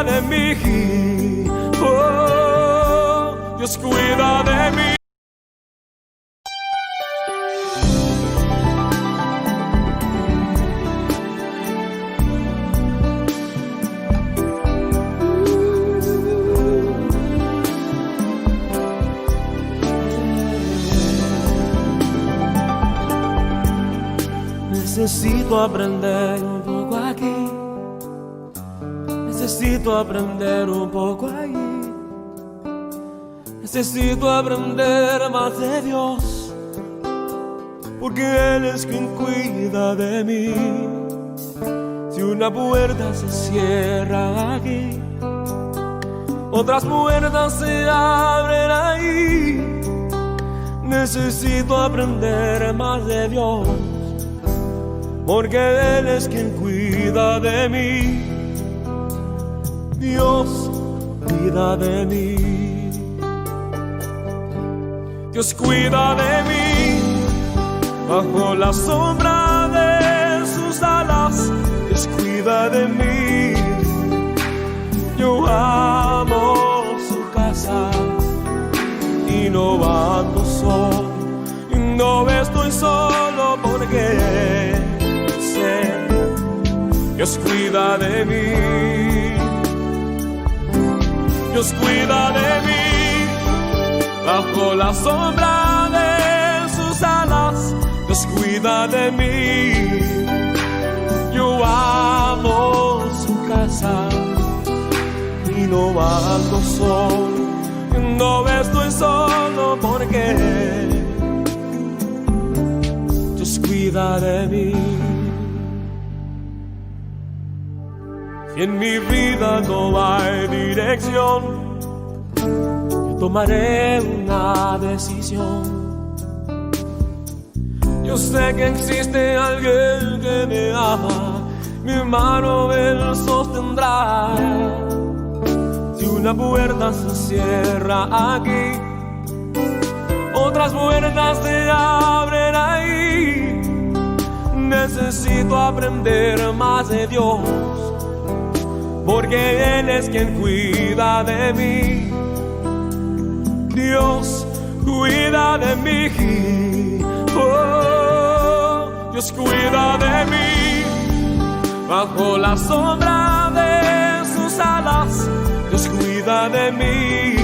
de mí. Oh, Dios cuida de mí. Necesito aprender un poco aquí, necesito aprender un poco allí, necesito aprender más de Dios, porque Él es quien cuida de mí. Si una puerta se cierra aquí, otras puertas se abren ahí. Necesito aprender más de Dios, porque Él es quien cuida de mí. Dios cuida de mí. Dios cuida de mí. Bajo la sombra de sus alas, Dios cuida de mí. Yo amo su casa y no ando solo, y no estoy solo porque Dios cuida de mí. Dios cuida de mí. Bajo la sombra de sus alas, Dios cuida de mí. Yo amo su casa y no ando solo, no estoy solo porque Dios cuida de mí. Si en mi vida no hay dirección, yo tomaré una decisión. Yo sé que existe alguien que me ama, mi mano Él sostendrá. Si una puerta se cierra aquí, otras puertas se abren ahí. Necesito aprender más de Dios, porque Él es quien cuida de mí. Dios cuida de mí. Oh, Dios cuida de mí. Bajo la sombra de sus alas, Dios cuida de mí.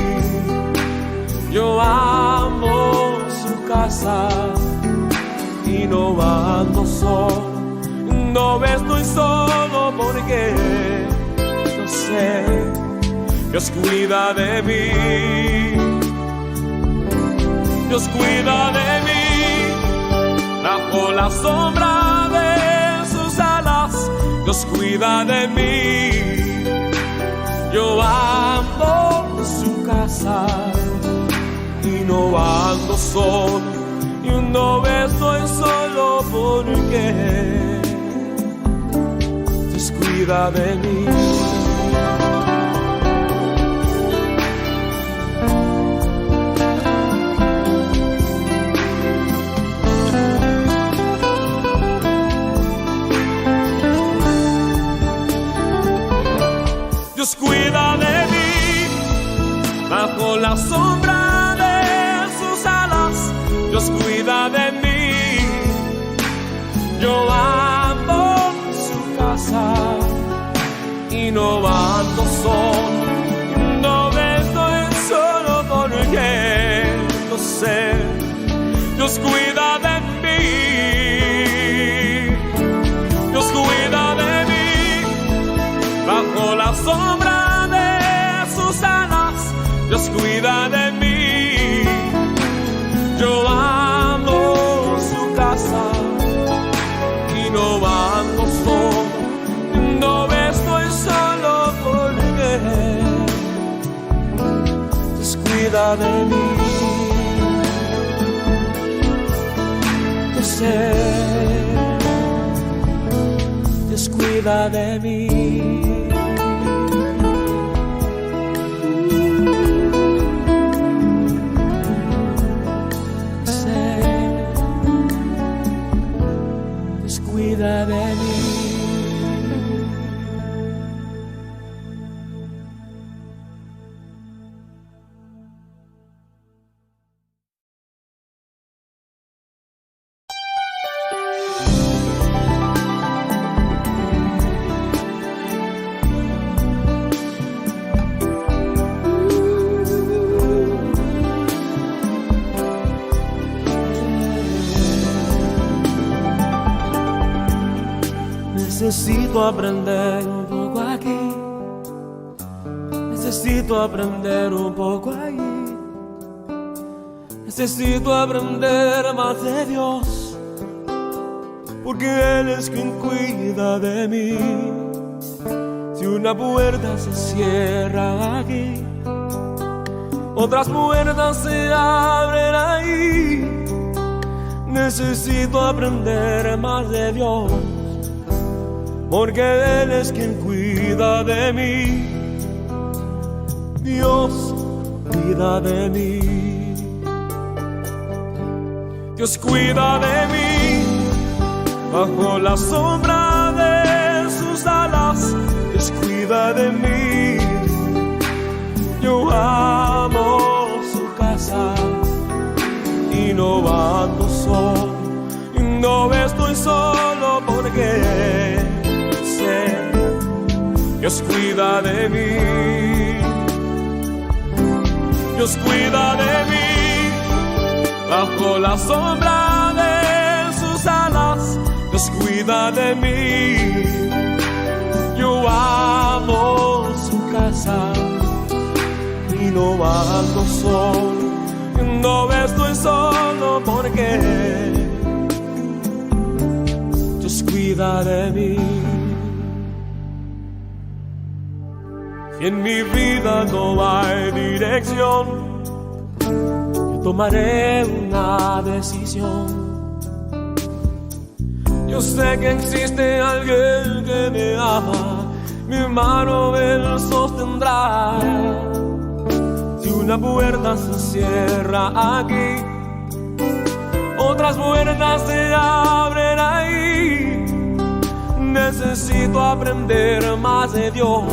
Yo amo su casa y no ando solo, no estoy solo porque Dios cuida de mí. Dios cuida de mí. Bajo la sombra de sus alas, Dios cuida de mí. Yo amo su casa y no ando solo, y no estoy solo porque Dios cuida de mí. Dios cuida de mí. Bajo la sombra de sus alas, Dios cuida de mí. Yo amo su casa y no ando solo, no estoy solo porque lo sé. Dios cuida de mí. Dios cuida de mí. Bajo la sombra de sus alas, Dios cuida de mí. Yo amo su casa y no ando solo, no estoy solo porque Dios cuida de mí. Yo sé, Dios cuida de mí. Cuida de mí. Necesito aprender un poco aquí, necesito aprender un poco allí, necesito aprender más de Dios, porque Él es quien cuida de mí. Si una puerta se cierra aquí, otras puertas se abren ahí. Necesito aprender más de Dios, porque Él es quien cuida de mí. Dios cuida de mí. Dios cuida de mí bajo la sombra de sus alas. Dios cuida de mí. Yo amo su casa y no ando solo, y no estoy solo porque sé, Dios cuida de mí. Dios cuida de mí bajo la sombra de sus alas. Dios cuida de mí. Yo amo su casa y no ando solo, no estoy solo porque Dios cuida de mí. Si en mi vida no hay dirección, yo tomaré una decisión. Yo sé que existe alguien que me ama, mi mano Él sostendrá. Si una puerta se cierra aquí, otras puertas se abren ahí. Necesito aprender más de Dios,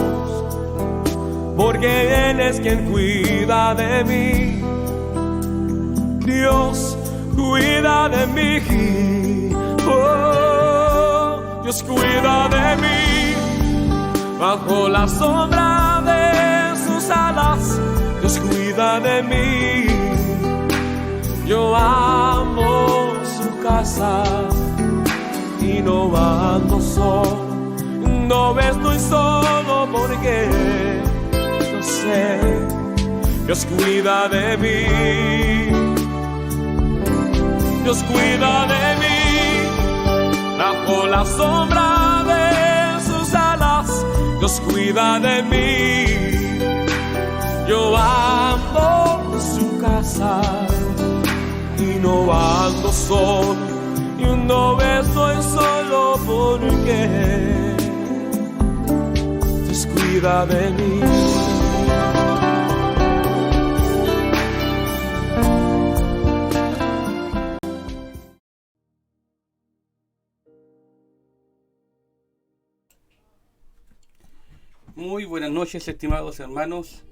porque Él es quien cuida de mí. Dios cuida de mí. Oh, Dios cuida de mí bajo la sombra de sus alas. Dios cuida de mí. Yo amo su casa y no ando solo, no estoy solo porque yo sé, Dios cuida de mí. Dios cuida de mí bajo la sombra de sus alas. Dios cuida de mí. Yo amo su casa y no ando solo, y no estoy solo porque Dios cuida de mí. Muy buenas noches, estimados hermanos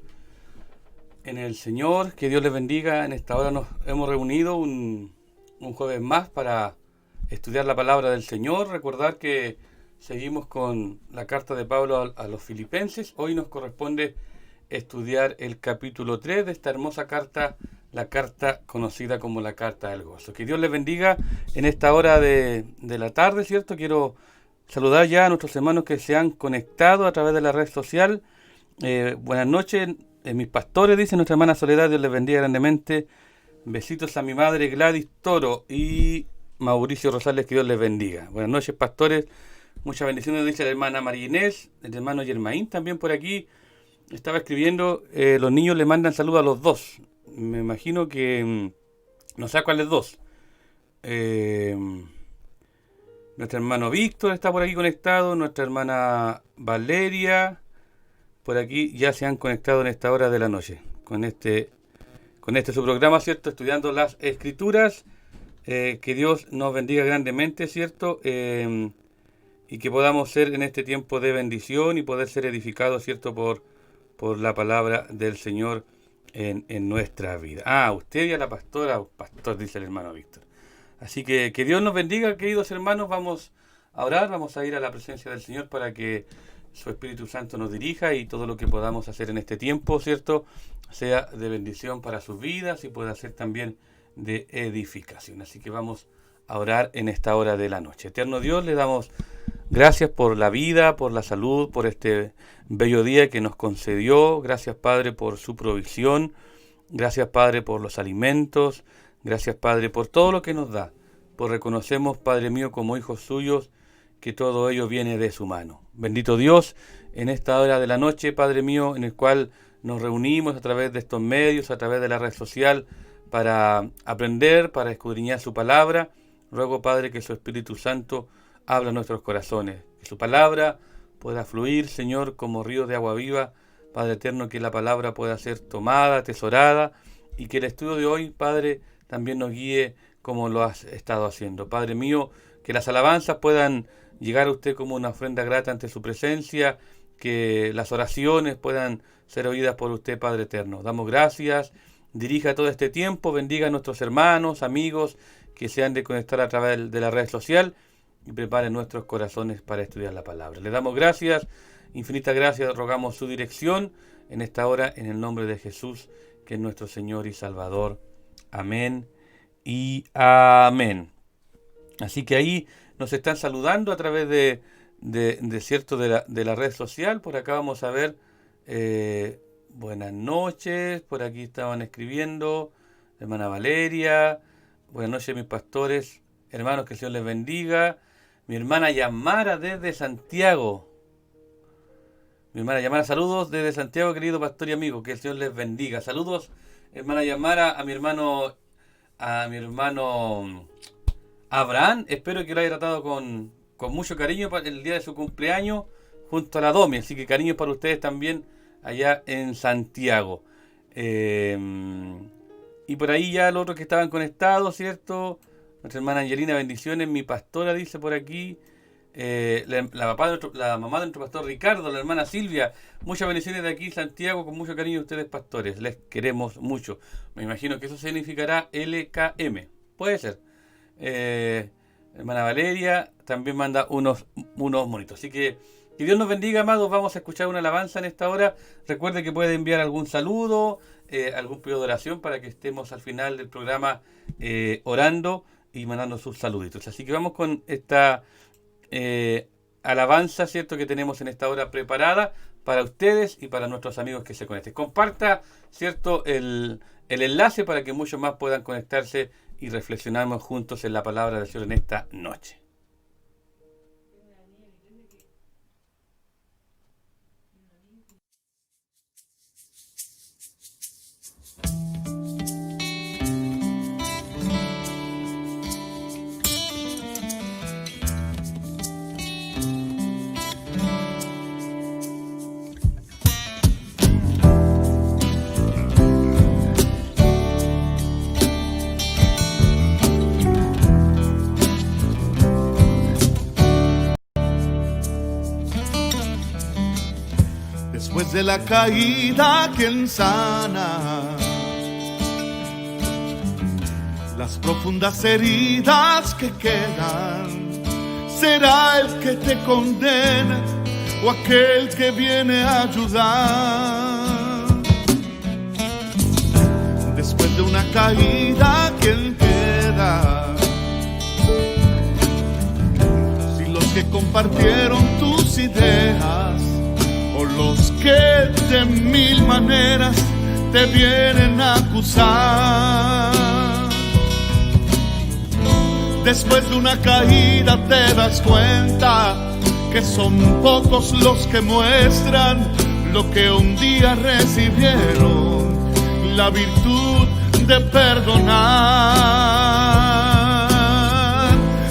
en el Señor. Que Dios les bendiga. En esta hora nos hemos reunido un jueves más para estudiar la palabra del Señor. Recordar que seguimos con la carta de Pablo a los Filipenses. Hoy nos corresponde estudiar el capítulo 3 de esta hermosa carta, la carta conocida como la carta del gozo. Que Dios les bendiga en esta hora de la tarde, ¿cierto? Quiero saludar ya a nuestros hermanos que se han conectado a través de la red social. Buenas noches, mis pastores, dice nuestra hermana Soledad, Dios les bendiga grandemente. Besitos a mi madre Gladys Toro y Mauricio Rosales, que Dios les bendiga. Buenas noches, pastores, muchas bendiciones, dice la hermana María Inés, el hermano Germain también por aquí. Estaba escribiendo, los niños le mandan saludos a los dos. Me imagino que no sé a cuáles dos. Nuestro hermano Víctor está por aquí conectado, nuestra hermana Valeria, por aquí ya se han conectado en esta hora de la noche, con este su programa, ¿cierto? Estudiando las Escrituras. Que Dios nos bendiga grandemente, ¿cierto? Y que podamos ser en este tiempo de bendición y poder ser edificados, ¿cierto? Por la palabra del Señor en nuestra vida. Usted y a la pastora, pastor, dice el hermano Víctor. Así que Dios nos bendiga, queridos hermanos. Vamos a orar, vamos a ir a la presencia del Señor para que su Espíritu Santo nos dirija y todo lo que podamos hacer en este tiempo, ¿cierto?, sea de bendición para sus vidas y pueda ser también de edificación. Así que vamos a orar en esta hora de la noche. Eterno Dios, le damos Gracias por la vida, por la salud, por este bello día que nos concedió. Gracias, Padre, por su provisión. Gracias, Padre, por los alimentos. Gracias, Padre, por todo lo que nos da. Pues reconocemos, Padre mío, como hijos suyos, que todo ello viene de su mano. Bendito Dios, en esta hora de la noche, Padre mío, en el cual nos reunimos a través de estos medios, a través de la red social, para aprender, para escudriñar su palabra. Ruego, Padre, que su Espíritu Santo hable a nuestros corazones, que su palabra pueda fluir, Señor, como río de agua viva. Padre eterno, que la palabra pueda ser tomada, atesorada, y que el estudio de hoy, Padre, también nos guíe como lo has estado haciendo. Padre mío, que las alabanzas puedan llegar a usted como una ofrenda grata ante su presencia, que las oraciones puedan ser oídas por usted, Padre eterno. Damos gracias, dirija todo este tiempo, bendiga a nuestros hermanos, amigos que se han de conectar a través de la red social y prepare nuestros corazones para estudiar la palabra. Le damos gracias, infinitas gracias, rogamos su dirección en esta hora, en el nombre de Jesús, que es nuestro Señor y Salvador. Amén y amén. Así que ahí nos están saludando a través de la red social. Por acá vamos a ver, buenas noches, por aquí estaban escribiendo, hermana Valeria, buenas noches mis pastores, hermanos, que el Señor les bendiga. Mi hermana Yamara desde Santiago. Mi hermana Yamara, saludos desde Santiago, querido pastor y amigo, que el Señor les bendiga. Saludos, hermana Yamara, a mi hermano Abraham. Espero que lo haya tratado con mucho cariño para el día de su cumpleaños junto a la Domi. Así que cariño para ustedes también allá en Santiago. Y por ahí ya los otros que estaban conectados, ¿cierto? Nuestra hermana Angelina, bendiciones. Mi pastora dice por aquí. La mamá de nuestro pastor Ricardo, la hermana Silvia. Muchas bendiciones de aquí, Santiago, con mucho cariño a ustedes, pastores. Les queremos mucho. Me imagino que eso significará LKM. Puede ser. Hermana Valeria también manda unos monitos. Así que Dios nos bendiga, amados. Vamos a escuchar una alabanza en esta hora. Recuerde que puede enviar algún saludo, algún pedido de oración para que estemos al final del programa orando y mandando sus saluditos. Así que vamos con esta alabanza, ¿cierto?, que tenemos en esta hora preparada para ustedes y para nuestros amigos que se conecten. Comparta, ¿cierto?, el enlace para que muchos más puedan conectarse y reflexionamos juntos en la palabra del Señor en esta noche. Después de la caída, quien sana las profundas heridas que quedan, será el que te condena o aquel que viene a ayudar. Después de una caída, quien queda, si los que compartieron tus ideas o los que de mil maneras te vienen a acusar. Después de una caída te das cuenta que son pocos los que muestran lo que un día recibieron, la virtud de perdonar.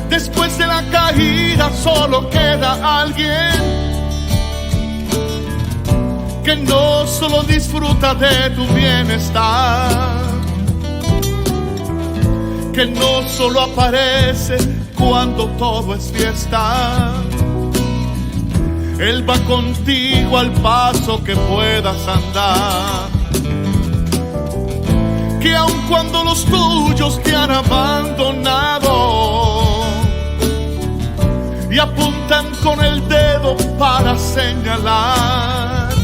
Después de la caída solo queda alguien que no solo disfruta de tu bienestar, que no solo aparece cuando todo es fiesta. Él va contigo al paso que puedas andar, que aun cuando los tuyos te han abandonado y apuntan con el dedo para señalar,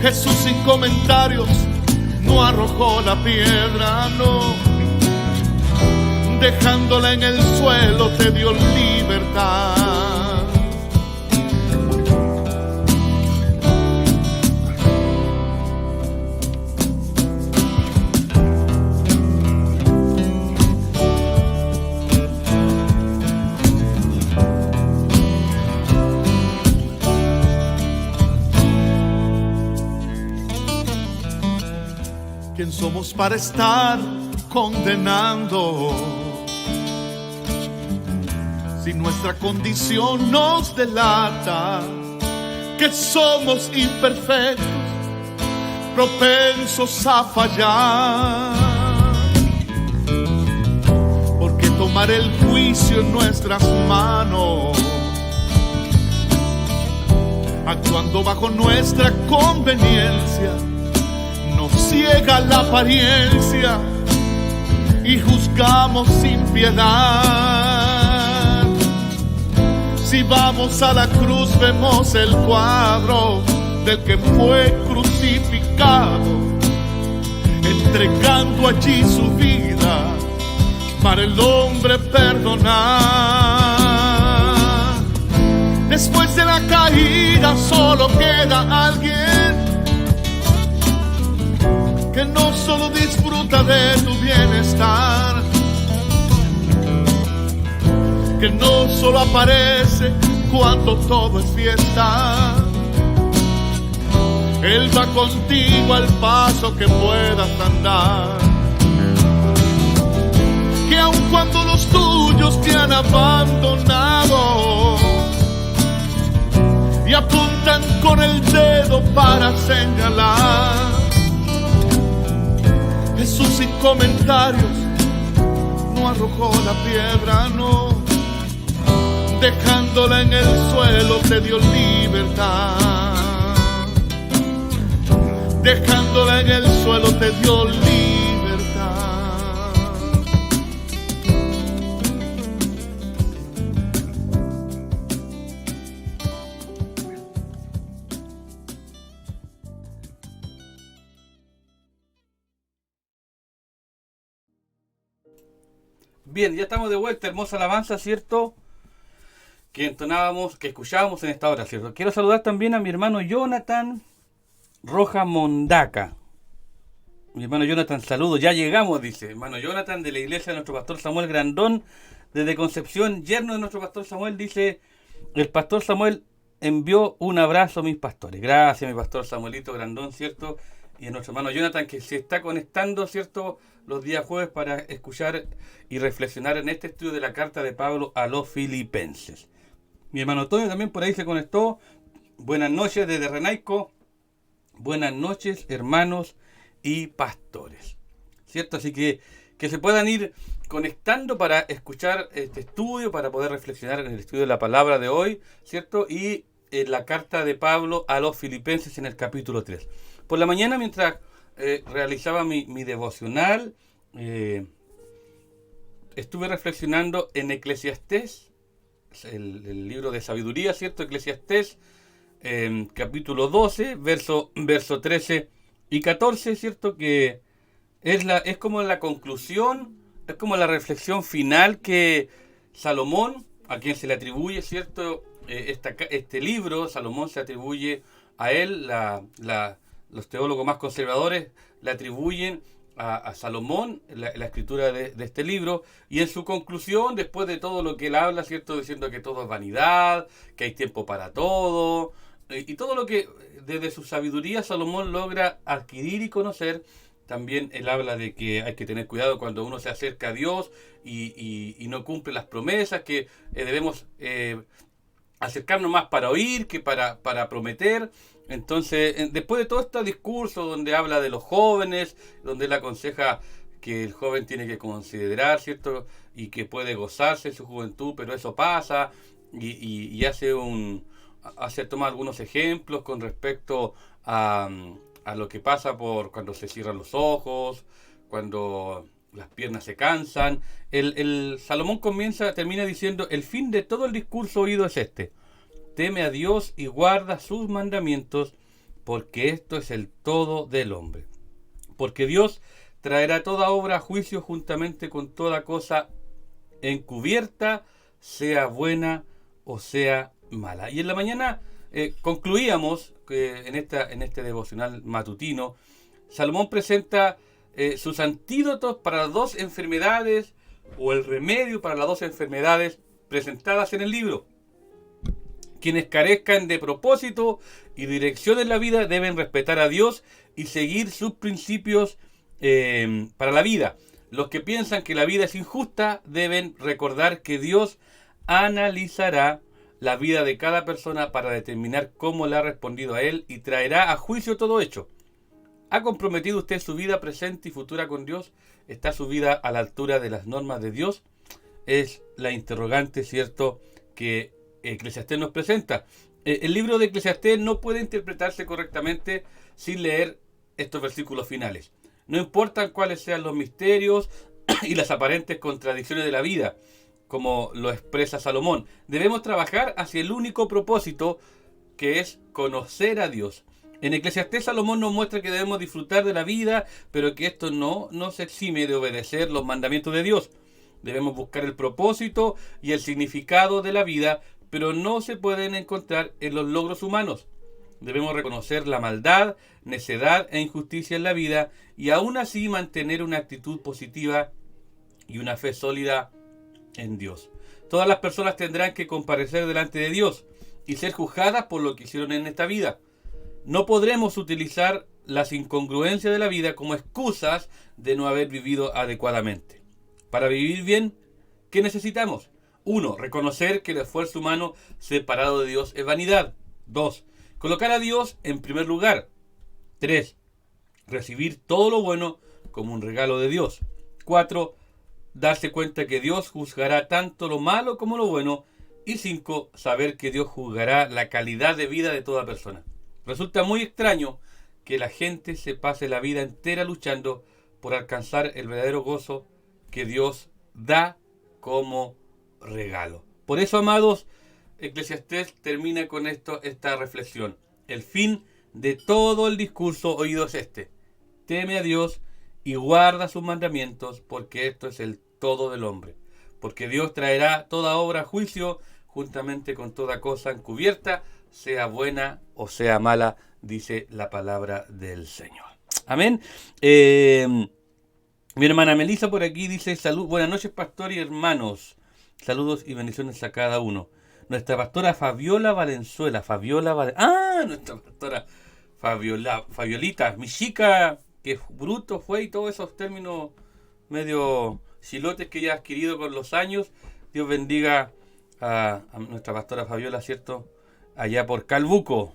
Jesús sin comentarios no arrojó la piedra, no. dejándola en el suelo te dio libertad. ¿Quién somos para estar condenando? Si nuestra condición nos delata que somos imperfectos, propensos a fallar. ¿Por qué tomar el juicio en nuestras manos, actuando bajo nuestra conveniencia? Nos ciega la apariencia y juzgamos sin piedad. Si vamos a la cruz vemos el cuadro del que fue crucificado, entregando allí su vida para el hombre perdonar. Después de la caída solo queda alguien que no solo disfruta de tu bienestar, que no solo aparece cuando todo es fiesta. Él va contigo al paso que puedas andar, que aun cuando los tuyos te han abandonado y apuntan con el dedo para señalar, Jesús sin comentarios no arrojó la piedra, no, dejándola en el suelo te dio libertad. Dejándola en el suelo te dio libertad. Bien, ya estamos de vuelta, hermosa alabanza, ¿cierto? Que entonábamos, que escuchábamos en esta hora, ¿cierto? Quiero saludar también a mi hermano Jonathan Roja Mondaca. Mi hermano Jonathan, saludos, ya llegamos, dice. Hermano Jonathan de la iglesia de nuestro pastor Samuel Grandón, desde Concepción, yerno de nuestro pastor Samuel, dice, el pastor Samuel envió un abrazo a mis pastores. Gracias, mi pastor Samuelito Grandón, ¿cierto? Y a nuestro hermano Jonathan, que se está conectando, ¿cierto?, los días jueves para escuchar y reflexionar en este estudio de la carta de Pablo a los Filipenses. Mi hermano Antonio también por ahí se conectó. Buenas noches desde Renaico. Buenas noches, hermanos y pastores, ¿cierto? Así que se puedan ir conectando para escuchar este estudio, para poder reflexionar en el estudio de la palabra de hoy, ¿cierto? Y en la carta de Pablo a los Filipenses en el capítulo 3. Por la mañana, mientras realizaba mi devocional, estuve reflexionando en Eclesiastés, el libro de sabiduría, ¿cierto? Eclesiastés, capítulo 12, verso 13 y 14, ¿cierto? Que es como la conclusión, es como la reflexión final que Salomón, a quien se le atribuye, ¿cierto? Este libro, Salomón se atribuye a él, los teólogos más conservadores le atribuyen a Salomón la escritura de este libro, y en su conclusión, después de todo lo que él habla, ¿cierto?, diciendo que todo es vanidad, que hay tiempo para todo, y todo lo que desde su sabiduría Salomón logra adquirir y conocer, también él habla de que hay que tener cuidado cuando uno se acerca a Dios y no cumple las promesas, que debemos acercarnos más para oír que para prometer. Entonces, después de todo este discurso donde habla de los jóvenes, donde él aconseja que el joven tiene que considerar, ¿cierto?, y que puede gozarse en su juventud, pero eso pasa, y toma algunos ejemplos con respecto a lo que pasa por cuando se cierran los ojos, cuando las piernas se cansan. El Salomón termina diciendo, el fin de todo el discurso oído es este: teme a Dios y guarda sus mandamientos, porque esto es el todo del hombre. Porque Dios traerá toda obra a juicio juntamente con toda cosa encubierta, sea buena o sea mala. Y en la mañana concluíamos en este devocional matutino. Salomón presenta sus antídotos para las dos enfermedades, o el remedio para las dos enfermedades presentadas en el libro. Quienes carezcan de propósito y dirección en la vida deben respetar a Dios y seguir sus principios para la vida. Los que piensan que la vida es injusta deben recordar que Dios analizará la vida de cada persona para determinar cómo le ha respondido a Él y traerá a juicio todo hecho. ¿Ha comprometido usted su vida presente y futura con Dios? ¿Está su vida a la altura de las normas de Dios? Es la interrogante, ¿cierto?, que Eclesiastés nos presenta. El libro de Eclesiastés no puede interpretarse correctamente sin leer estos versículos finales. No importan cuáles sean los misterios y las aparentes contradicciones de la vida, como lo expresa Salomón. Debemos trabajar hacia el único propósito, que es conocer a Dios. En Eclesiastés Salomón nos muestra que debemos disfrutar de la vida, pero que esto no nos exime de obedecer los mandamientos de Dios. Debemos buscar el propósito y el significado de la vida, pero no se pueden encontrar en los logros humanos. Debemos reconocer la maldad, necedad e injusticia en la vida y aún así mantener una actitud positiva y una fe sólida en Dios. Todas las personas tendrán que comparecer delante de Dios y ser juzgadas por lo que hicieron en esta vida. No podremos utilizar las incongruencias de la vida como excusas de no haber vivido adecuadamente. Para vivir bien, ¿qué necesitamos? 1. Reconocer que el esfuerzo humano separado de Dios es vanidad. 2. Colocar a Dios en primer lugar. 3. Recibir todo lo bueno como un regalo de Dios. 4. Darse cuenta que Dios juzgará tanto lo malo como lo bueno. Y 5. Saber que Dios juzgará la calidad de vida de toda persona. Resulta muy extraño que la gente se pase la vida entera luchando por alcanzar el verdadero gozo que Dios da como regalo. Por eso, amados, Eclesiastés termina con esta reflexión. El fin de todo el discurso oído es este: teme a Dios y guarda sus mandamientos, porque esto es el todo del hombre. Porque Dios traerá toda obra a juicio, juntamente con toda cosa encubierta, sea buena o sea mala, dice la palabra del Señor. Amén. Mi hermana Melissa por aquí dice: salud, buenas noches, pastor y hermanos. Saludos y bendiciones a cada uno. Nuestra pastora Fabiola Valenzuela. Nuestra pastora Fabiolita, mi chica, que bruto fue, y todos esos términos medio chilotes que ella ha adquirido con los años. Dios bendiga a nuestra pastora Fabiola, ¿cierto? Allá por Calbuco.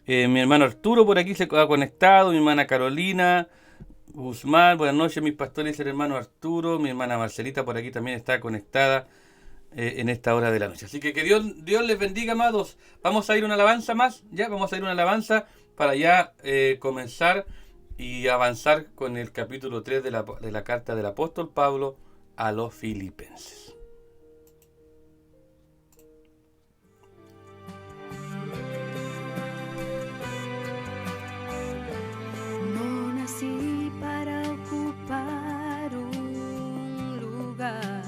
Mi hermano Arturo por aquí se ha conectado. Mi hermana Carolina Guzmán, buenas noches, mis pastores y el hermano Arturo. Mi hermana Marcelita por aquí también está conectada en esta hora de la noche. Así que Dios les bendiga, amados. Vamos a ir una alabanza más, vamos a ir una alabanza para ya comenzar y avanzar con el capítulo 3 de la carta del apóstol Pablo a los Filipenses. No nací para ocupar un lugar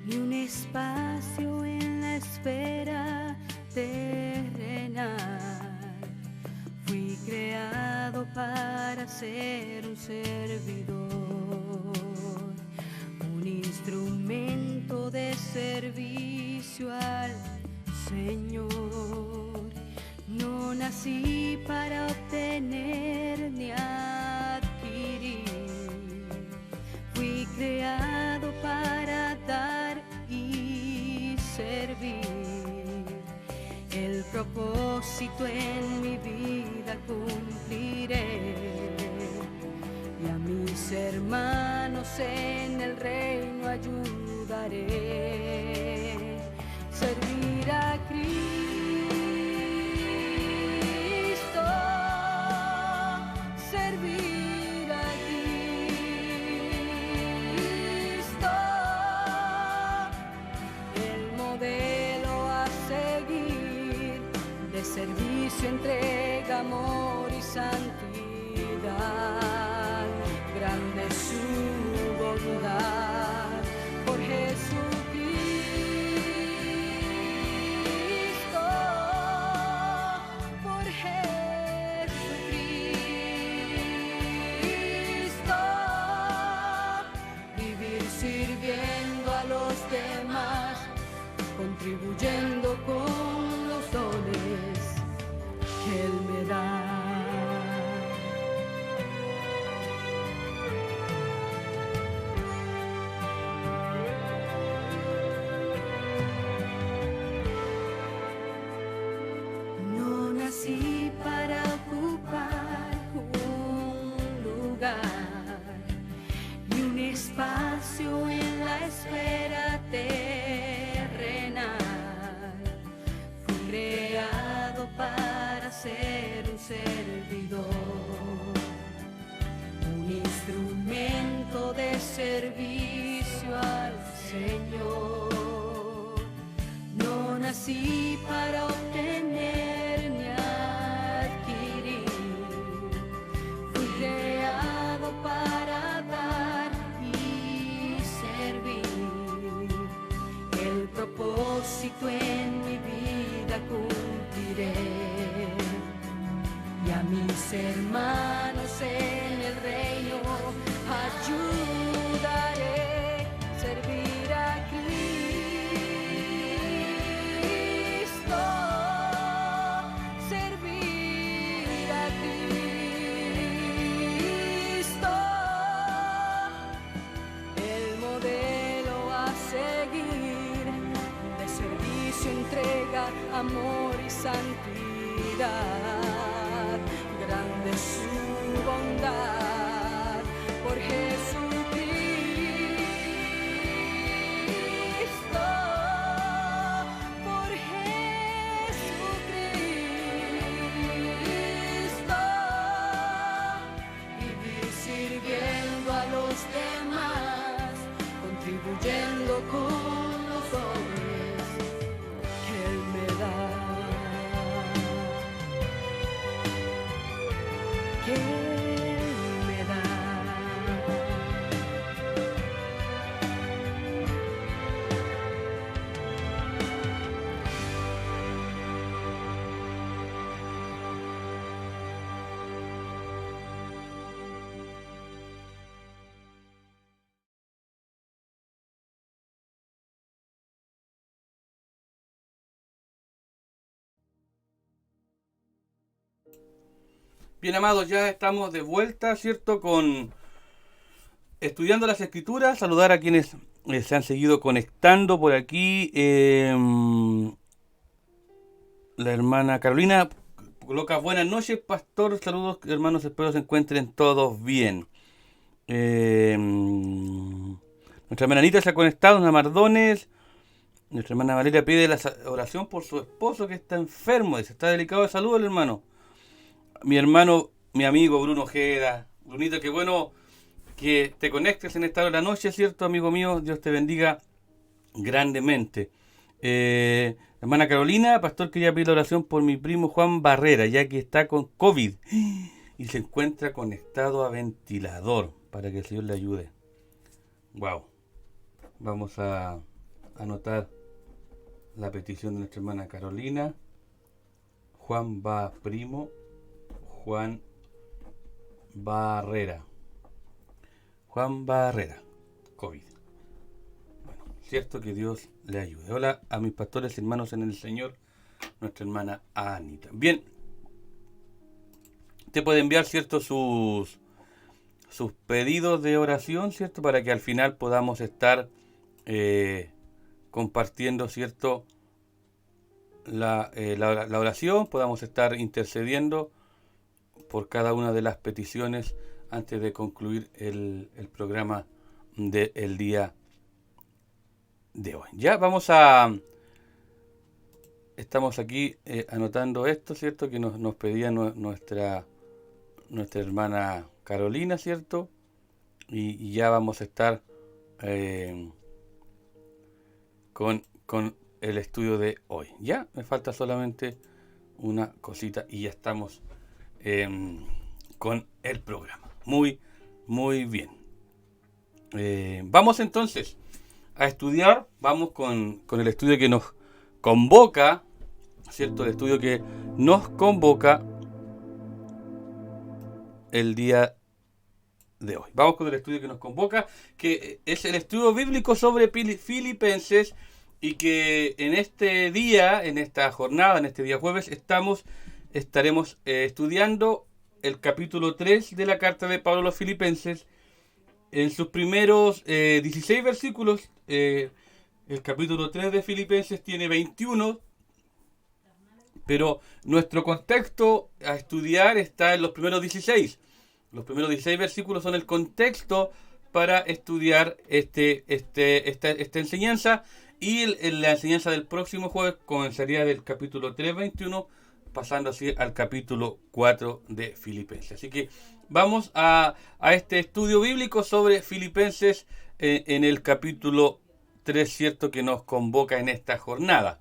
ni un espacio en la esfera terrenal. Fui creado para ser un servidor, un instrumento de servicio al Señor. No nací para obtener ni adquirir. Fui creado para dar y servir. El propósito en mi vida cumpliré, y a mis hermanos en el reino ayudaré. Servir a Cristo, servir a Cristo, el modelo a seguir de servicio, entrega, amor y santidad. Grande es su bondad, Jesucristo, por Jesucristo, vivir sirviendo a los demás, contribuyendo con los dones que Él me da. No nací para ocupar un lugar y un espacio en la esfera terrenal. Fui creado para ser un servidor, un instrumento de servicio al Señor. No nací para obtener ni adquirir, fui creado para dar y servir. El propósito en mi vida cumpliré, y a mis hermanos en el reino ayudaré. Servir a Cristo, servir a Cristo, el modelo a seguir de servicio, entrega, amor y santidad. Grande es su bondad por Jesucristo, por Jesucristo, vivir sirviendo a los demás, contribuyendo con los dones que Él me da. Que Él me da. Bien, amados, ya estamos de vuelta, ¿cierto? Con estudiando las Escrituras. Saludar a quienes se han seguido conectando por aquí. La hermana Carolina coloca: buenas noches, pastor. Saludos, hermanos. Espero se encuentren todos bien. Nuestra hermana Anita se ha conectado, Ana Mardones. Nuestra hermana Valeria pide la oración por su esposo que está enfermo. Dice: está delicado de salud el hermano. Mi hermano, mi amigo Bruno Ojeda. Brunito, qué bueno que te conectes en esta hora de la noche, ¿cierto, amigo mío? Dios te bendiga grandemente. Hermana Carolina, pastor, quería pedir la oración por mi primo Juan Barrera, ya que está con COVID y se encuentra conectado a ventilador, para que el Señor le ayude. Wow. Vamos a anotar la petición de nuestra hermana Carolina. Juan Juan Barrera. Juan Barrera, COVID. Bueno, cierto, que Dios le ayude. Hola a mis pastores hermanos en el Señor, nuestra hermana Anita. Bien, te puede enviar, cierto, sus pedidos de oración, cierto, para que al final podamos estar compartiendo, cierto, la oración, podamos estar intercediendo por cada una de las peticiones antes de concluir el programa del día de hoy. Ya estamos aquí anotando esto, ¿cierto? Que nos pedía nuestra hermana Carolina, ¿cierto? Y ya vamos a estar con el estudio de hoy. Ya me falta solamente una cosita y ya estamos con el programa. Muy, muy bien. Vamos entonces a estudiar, vamos con el estudio que nos convoca, ¿cierto? El estudio que nos convoca el día de hoy. Vamos con el estudio que nos convoca, que es el estudio bíblico sobre Filipenses, y que en este día, en esta jornada, en este día jueves, estaremos estudiando el capítulo 3 de la carta de Pablo a los Filipenses. En sus primeros 16 versículos, el capítulo 3 de Filipenses tiene 21, pero nuestro contexto a estudiar está en los primeros 16. Los primeros 16 versículos son el contexto para estudiar esta enseñanza, y la enseñanza del próximo jueves comenzaría del capítulo 3, 21, pasando así al capítulo 4 de Filipenses. Así que vamos a este estudio bíblico sobre Filipenses en el capítulo 3, ¿cierto?, que nos convoca en esta jornada.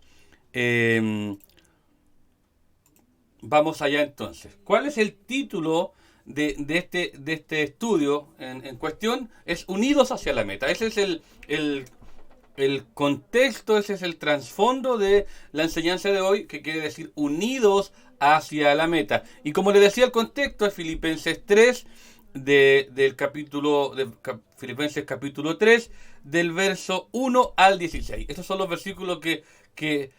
Vamos allá entonces. ¿Cuál es el título de este estudio en cuestión? Es Unidos hacia la meta. Ese es el contexto, ese es el trasfondo de la enseñanza de hoy, que quiere decir unidos hacia la meta. Y como le decía, el contexto es Filipenses 3, del capítulo de Filipenses capítulo 3, del verso 1 al 16. Estos son los versículos que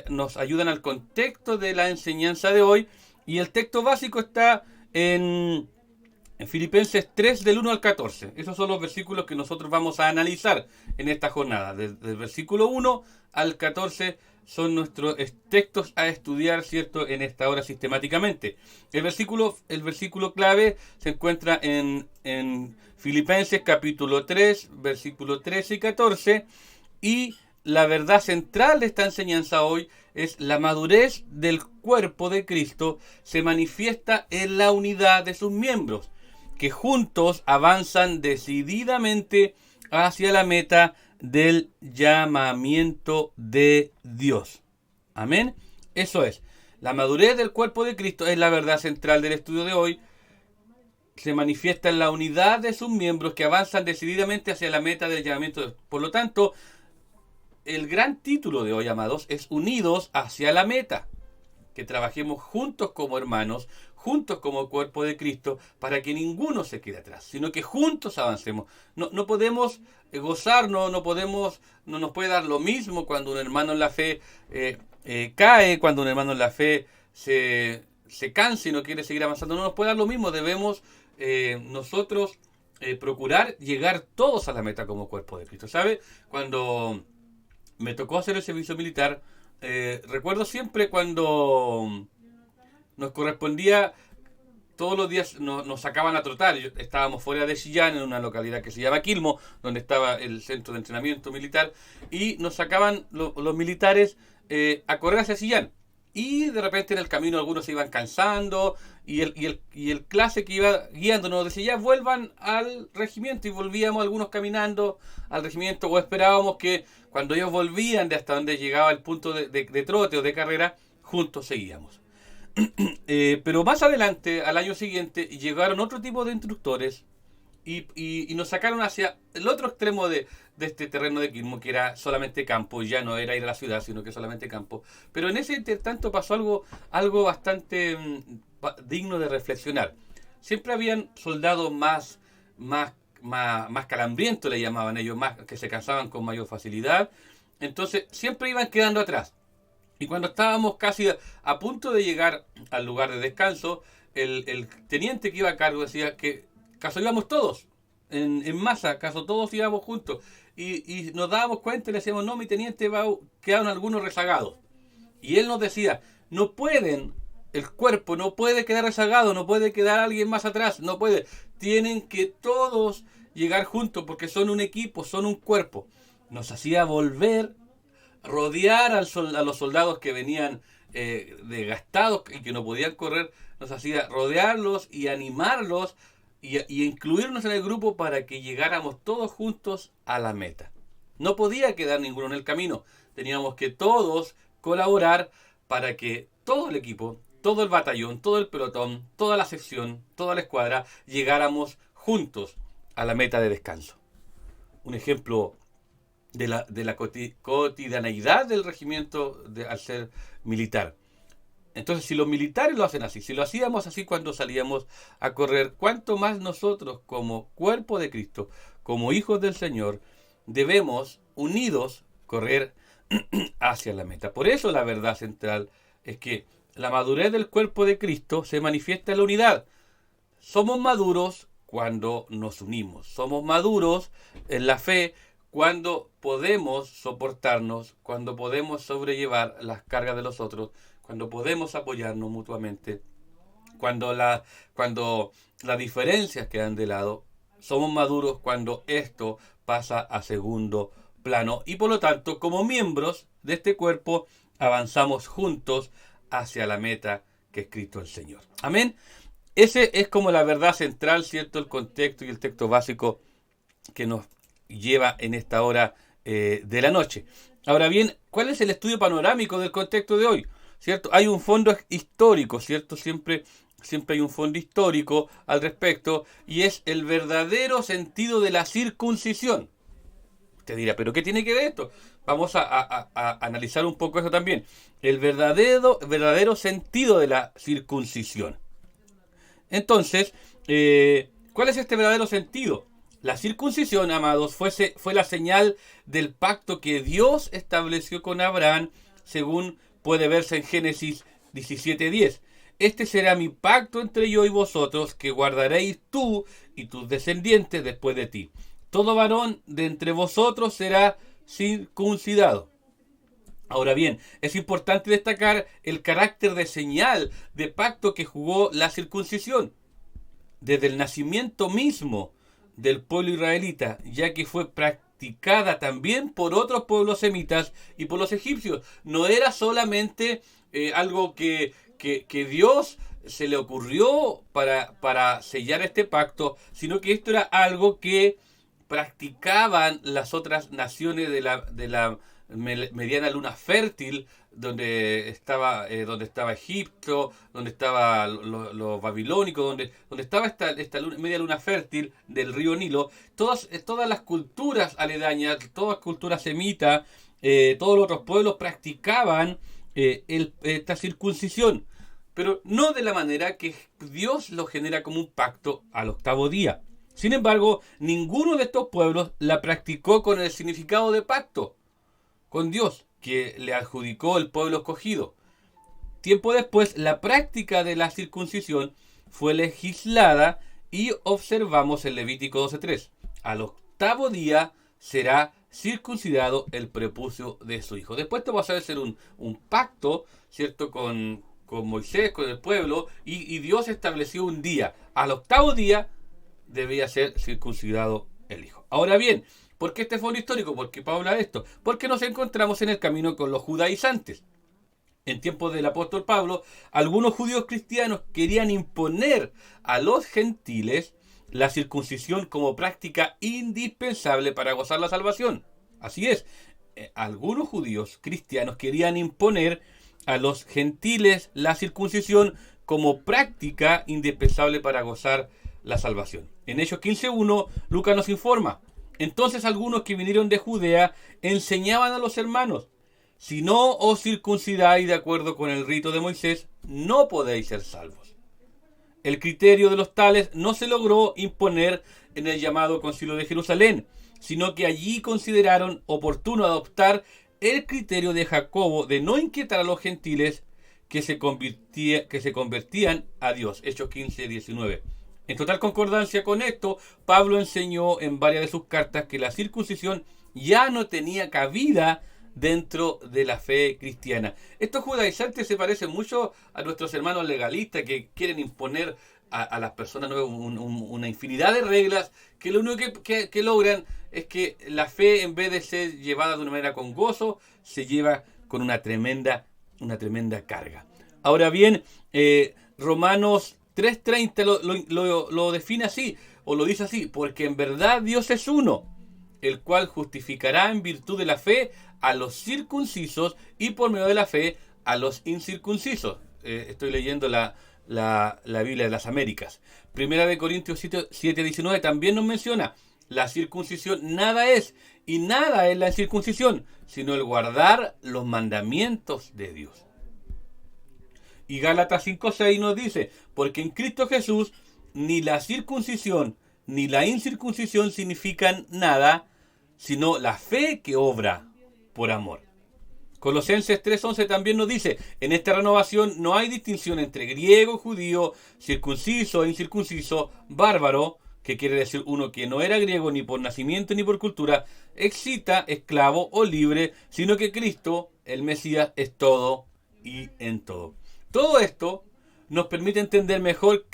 nos ayudan al contexto de la enseñanza de hoy. Y el texto básico está en Filipenses 3, del 1 al 14. Esos son los versículos que nosotros vamos a analizar en esta jornada. Del versículo 1 al 14 son nuestros textos a estudiar, ¿cierto?, en esta hora sistemáticamente. El versículo clave se encuentra en Filipenses capítulo 3, versículo 13 y 14. Y la verdad central de esta enseñanza hoy es: la madurez del cuerpo de Cristo se manifiesta en la unidad de sus miembros, que juntos avanzan decididamente hacia la meta del llamamiento de Dios. Amén. Eso es. La madurez del cuerpo de Cristo es la verdad central del estudio de hoy. Se manifiesta en la unidad de sus miembros, que avanzan decididamente hacia la meta del llamamiento de Dios. Por lo tanto, el gran título de hoy, amados, es Unidos hacia la meta. Que trabajemos juntos como hermanos, juntos como cuerpo de Cristo, para que ninguno se quede atrás, sino que juntos avancemos. No podemos gozarnos, no nos puede dar lo mismo cuando un hermano en la fe cae, cuando un hermano en la fe se cansa y no quiere seguir avanzando. No nos puede dar lo mismo. Debemos nosotros procurar llegar todos a la meta como cuerpo de Cristo. ¿Sabe? Cuando me tocó hacer el servicio militar, recuerdo siempre cuando nos correspondía, todos los días nos sacaban a trotar. Estábamos fuera de Chillán, en una localidad que se llama Quilmo, donde estaba el centro de entrenamiento militar, y nos sacaban los militares a correr hacia Chillán. Y de repente en el camino algunos se iban cansando, y el clase que iba guiando nos decía: ya vuelvan al regimiento, y volvíamos algunos caminando al regimiento, o esperábamos que cuando ellos volvían de hasta donde llegaba el punto de trote o de carrera, juntos seguíamos. Pero más adelante, al año siguiente, llegaron otro tipo de instructores y nos sacaron hacia el otro extremo de este terreno de Quilmo, que era solamente campo. Ya no era ir a la ciudad, sino que solamente campo. Pero en ese intertanto pasó algo bastante digno de reflexionar. Siempre habían soldados más calambrientos, le llamaban ellos, más que se cansaban con mayor facilidad. Entonces siempre iban quedando atrás. Y cuando estábamos casi a punto de llegar al lugar de descanso, el teniente que iba a cargo decía que caso íbamos todos en masa, caso todos íbamos juntos. Y nos dábamos cuenta y le decíamos: no, mi teniente, quedaron algunos rezagados. Y él nos decía: no pueden, el cuerpo no puede quedar rezagado, no puede quedar alguien más atrás, no puede. Tienen que todos llegar juntos, porque son un equipo, son un cuerpo. Nos hacía volver, rodear a los soldados que venían desgastados y que no podían correr. Nos hacía rodearlos y animarlos y incluirnos en el grupo para que llegáramos todos juntos a la meta. No podía quedar ninguno en el camino. Teníamos que todos colaborar para que todo el equipo, todo el batallón, todo el pelotón, toda la sección, toda la escuadra, llegáramos juntos a la meta de descanso. Un ejemplo cotidianeidad del regimiento al ser militar. Entonces, si los militares lo hacen así, si lo hacíamos así cuando salíamos a correr, ¿cuánto más nosotros como cuerpo de Cristo, como hijos del Señor, debemos, unidos, correr hacia la meta? Por eso la verdad central es que la madurez del cuerpo de Cristo se manifiesta en la unidad. Somos maduros cuando nos unimos. Somos maduros en la fe cuando podemos soportarnos, cuando podemos sobrellevar las cargas de los otros, cuando podemos apoyarnos mutuamente, cuando las diferencias quedan de lado. Somos maduros cuando esto pasa a segundo plano y por lo tanto, como miembros de este cuerpo, avanzamos juntos hacia la meta que es Cristo el Señor. Amén. Ese es como la verdad central, ¿cierto? El contexto y el texto básico que nos lleva en esta hora de la noche. Ahora bien, ¿cuál es el estudio panorámico del contexto de hoy? ¿Cierto? Hay un fondo histórico, ¿cierto? Siempre hay un fondo histórico al respecto, y es el verdadero sentido de la circuncisión. Usted dirá, ¿pero qué tiene que ver esto? Vamos a analizar un poco eso también. El verdadero sentido de la circuncisión. Entonces, ¿cuál es este verdadero sentido? La circuncisión, amados, fue la señal del pacto que Dios estableció con Abraham, según puede verse en Génesis 17:10. Este será mi pacto entre yo y vosotros, que guardaréis tú y tus descendientes después de ti. Todo varón de entre vosotros será circuncidado. Ahora bien, es importante destacar el carácter de señal de pacto que jugó la circuncisión desde el nacimiento mismo del pueblo israelita, ya que fue practicada también por otros pueblos semitas y por los egipcios. No era solamente algo que Dios se le ocurrió para sellar este pacto, sino que esto era algo que practicaban las otras naciones de la mediana luna fértil, donde estaba Egipto, donde estaba los babilónicos, donde estaba esta media luna fértil del río Nilo. Todas las culturas aledañas, todas culturas semitas, todos los otros pueblos practicaban esta circuncisión, pero no de la manera que Dios lo genera como un pacto al octavo día. Sin embargo, ninguno de estos pueblos la practicó con el significado de pacto con Dios que le adjudicó el pueblo escogido. Tiempo después, la práctica de la circuncisión fue legislada y observamos en Levítico 12:3. Al octavo día será circuncidado el prepucio de su hijo. Después te vas a hacer un pacto, ¿cierto?, con Moisés, con el pueblo, y Dios estableció un día. Al octavo día debía ser circuncidado el hijo. Ahora bien, ¿por qué este fondo histórico? ¿Por qué Pablo habla de esto? Porque nos encontramos en el camino con los judaizantes. En tiempos del apóstol Pablo, algunos judíos cristianos querían imponer a los gentiles la circuncisión como práctica indispensable para gozar la salvación. Así es, algunos judíos cristianos querían imponer a los gentiles la circuncisión como práctica indispensable para gozar la salvación. En Hechos 15:1, Lucas nos informa: entonces algunos que vinieron de Judea enseñaban a los hermanos: si no os circuncidáis de acuerdo con el rito de Moisés, no podéis ser salvos. El criterio de los tales no se logró imponer en el llamado Concilio de Jerusalén, sino que allí consideraron oportuno adoptar el criterio de Jacobo de no inquietar a los gentiles que se convertían a Dios. Hechos 15:19. En total concordancia con esto, Pablo enseñó en varias de sus cartas que la circuncisión ya no tenía cabida dentro de la fe cristiana. Estos judaizantes se parecen mucho a nuestros hermanos legalistas que quieren imponer a las personas una infinidad de reglas que lo único que logran es que la fe, en vez de ser llevada de una manera con gozo, se lleva con una tremenda carga. Ahora bien, Romanos 3:30 lo define así, o lo dice así: porque en verdad Dios es uno, el cual justificará en virtud de la fe a los circuncisos y por medio de la fe a los incircuncisos. Estoy leyendo la Biblia de las Américas. Primera de Corintios 7:19 también nos menciona: la circuncisión nada es, y nada es la circuncisión, sino el guardar los mandamientos de Dios. Y Gálatas 5:6 nos dice, porque en Cristo Jesús ni la circuncisión ni la incircuncisión significan nada, sino la fe que obra por amor. Colosenses 3:11 también nos dice, en esta renovación no hay distinción entre griego, judío, circunciso e incircunciso, bárbaro, que quiere decir uno que no era griego ni por nacimiento ni por cultura, excita, esclavo o libre, sino que Cristo, el Mesías, es todo y en todo. Todo esto nos permite entender mejor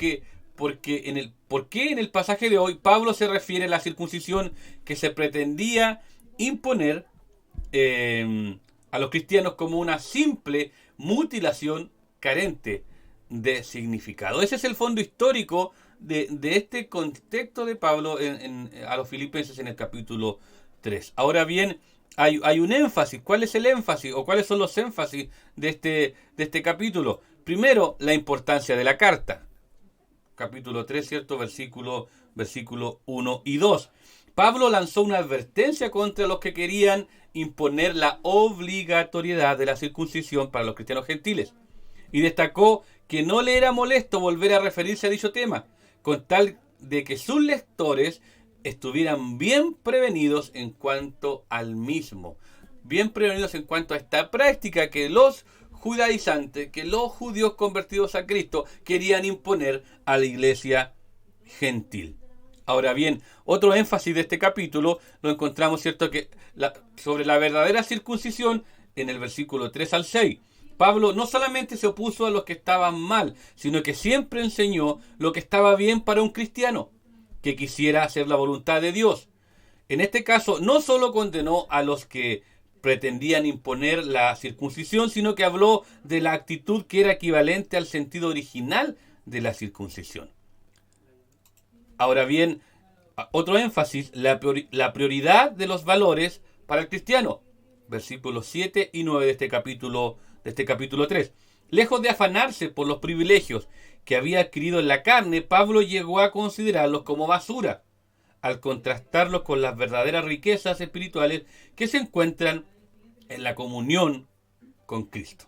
por qué en el pasaje de hoy Pablo se refiere a la circuncisión que se pretendía imponer a los cristianos como una simple mutilación carente de significado. Ese es el fondo histórico de este contexto de Pablo a los filipenses en el capítulo 3. Ahora bien, hay un énfasis. ¿Cuál es el énfasis o cuáles son los énfasis de este capítulo? Primero, la importancia de la carta. Capítulo 3, ¿cierto? Versículo 1 y 2. Pablo lanzó una advertencia contra los que querían imponer la obligatoriedad de la circuncisión para los cristianos gentiles. Y destacó que no le era molesto volver a referirse a dicho tema, con tal de que sus lectores estuvieran bien prevenidos en cuanto al mismo. Bien prevenidos en cuanto a esta práctica que los judaizantes, que los judíos convertidos a Cristo querían imponer a la iglesia gentil. Ahora bien, otro énfasis de este capítulo lo encontramos, ¿cierto?, sobre la verdadera circuncisión en el versículo 3 al 6. Pablo no solamente se opuso a los que estaban mal, sino que siempre enseñó lo que estaba bien para un cristiano que quisiera hacer la voluntad de Dios. En este caso, no solo condenó a los que pretendían imponer la circuncisión, sino que habló de la actitud que era equivalente al sentido original de la circuncisión. Ahora bien, otro énfasis, la prioridad de los valores para el cristiano. Versículos 7 y 9 de este capítulo 3. Lejos de afanarse por los privilegios que había adquirido en la carne, Pablo llegó a considerarlos como basura, al contrastarlos con las verdaderas riquezas espirituales que se encuentran en la comunión con Cristo.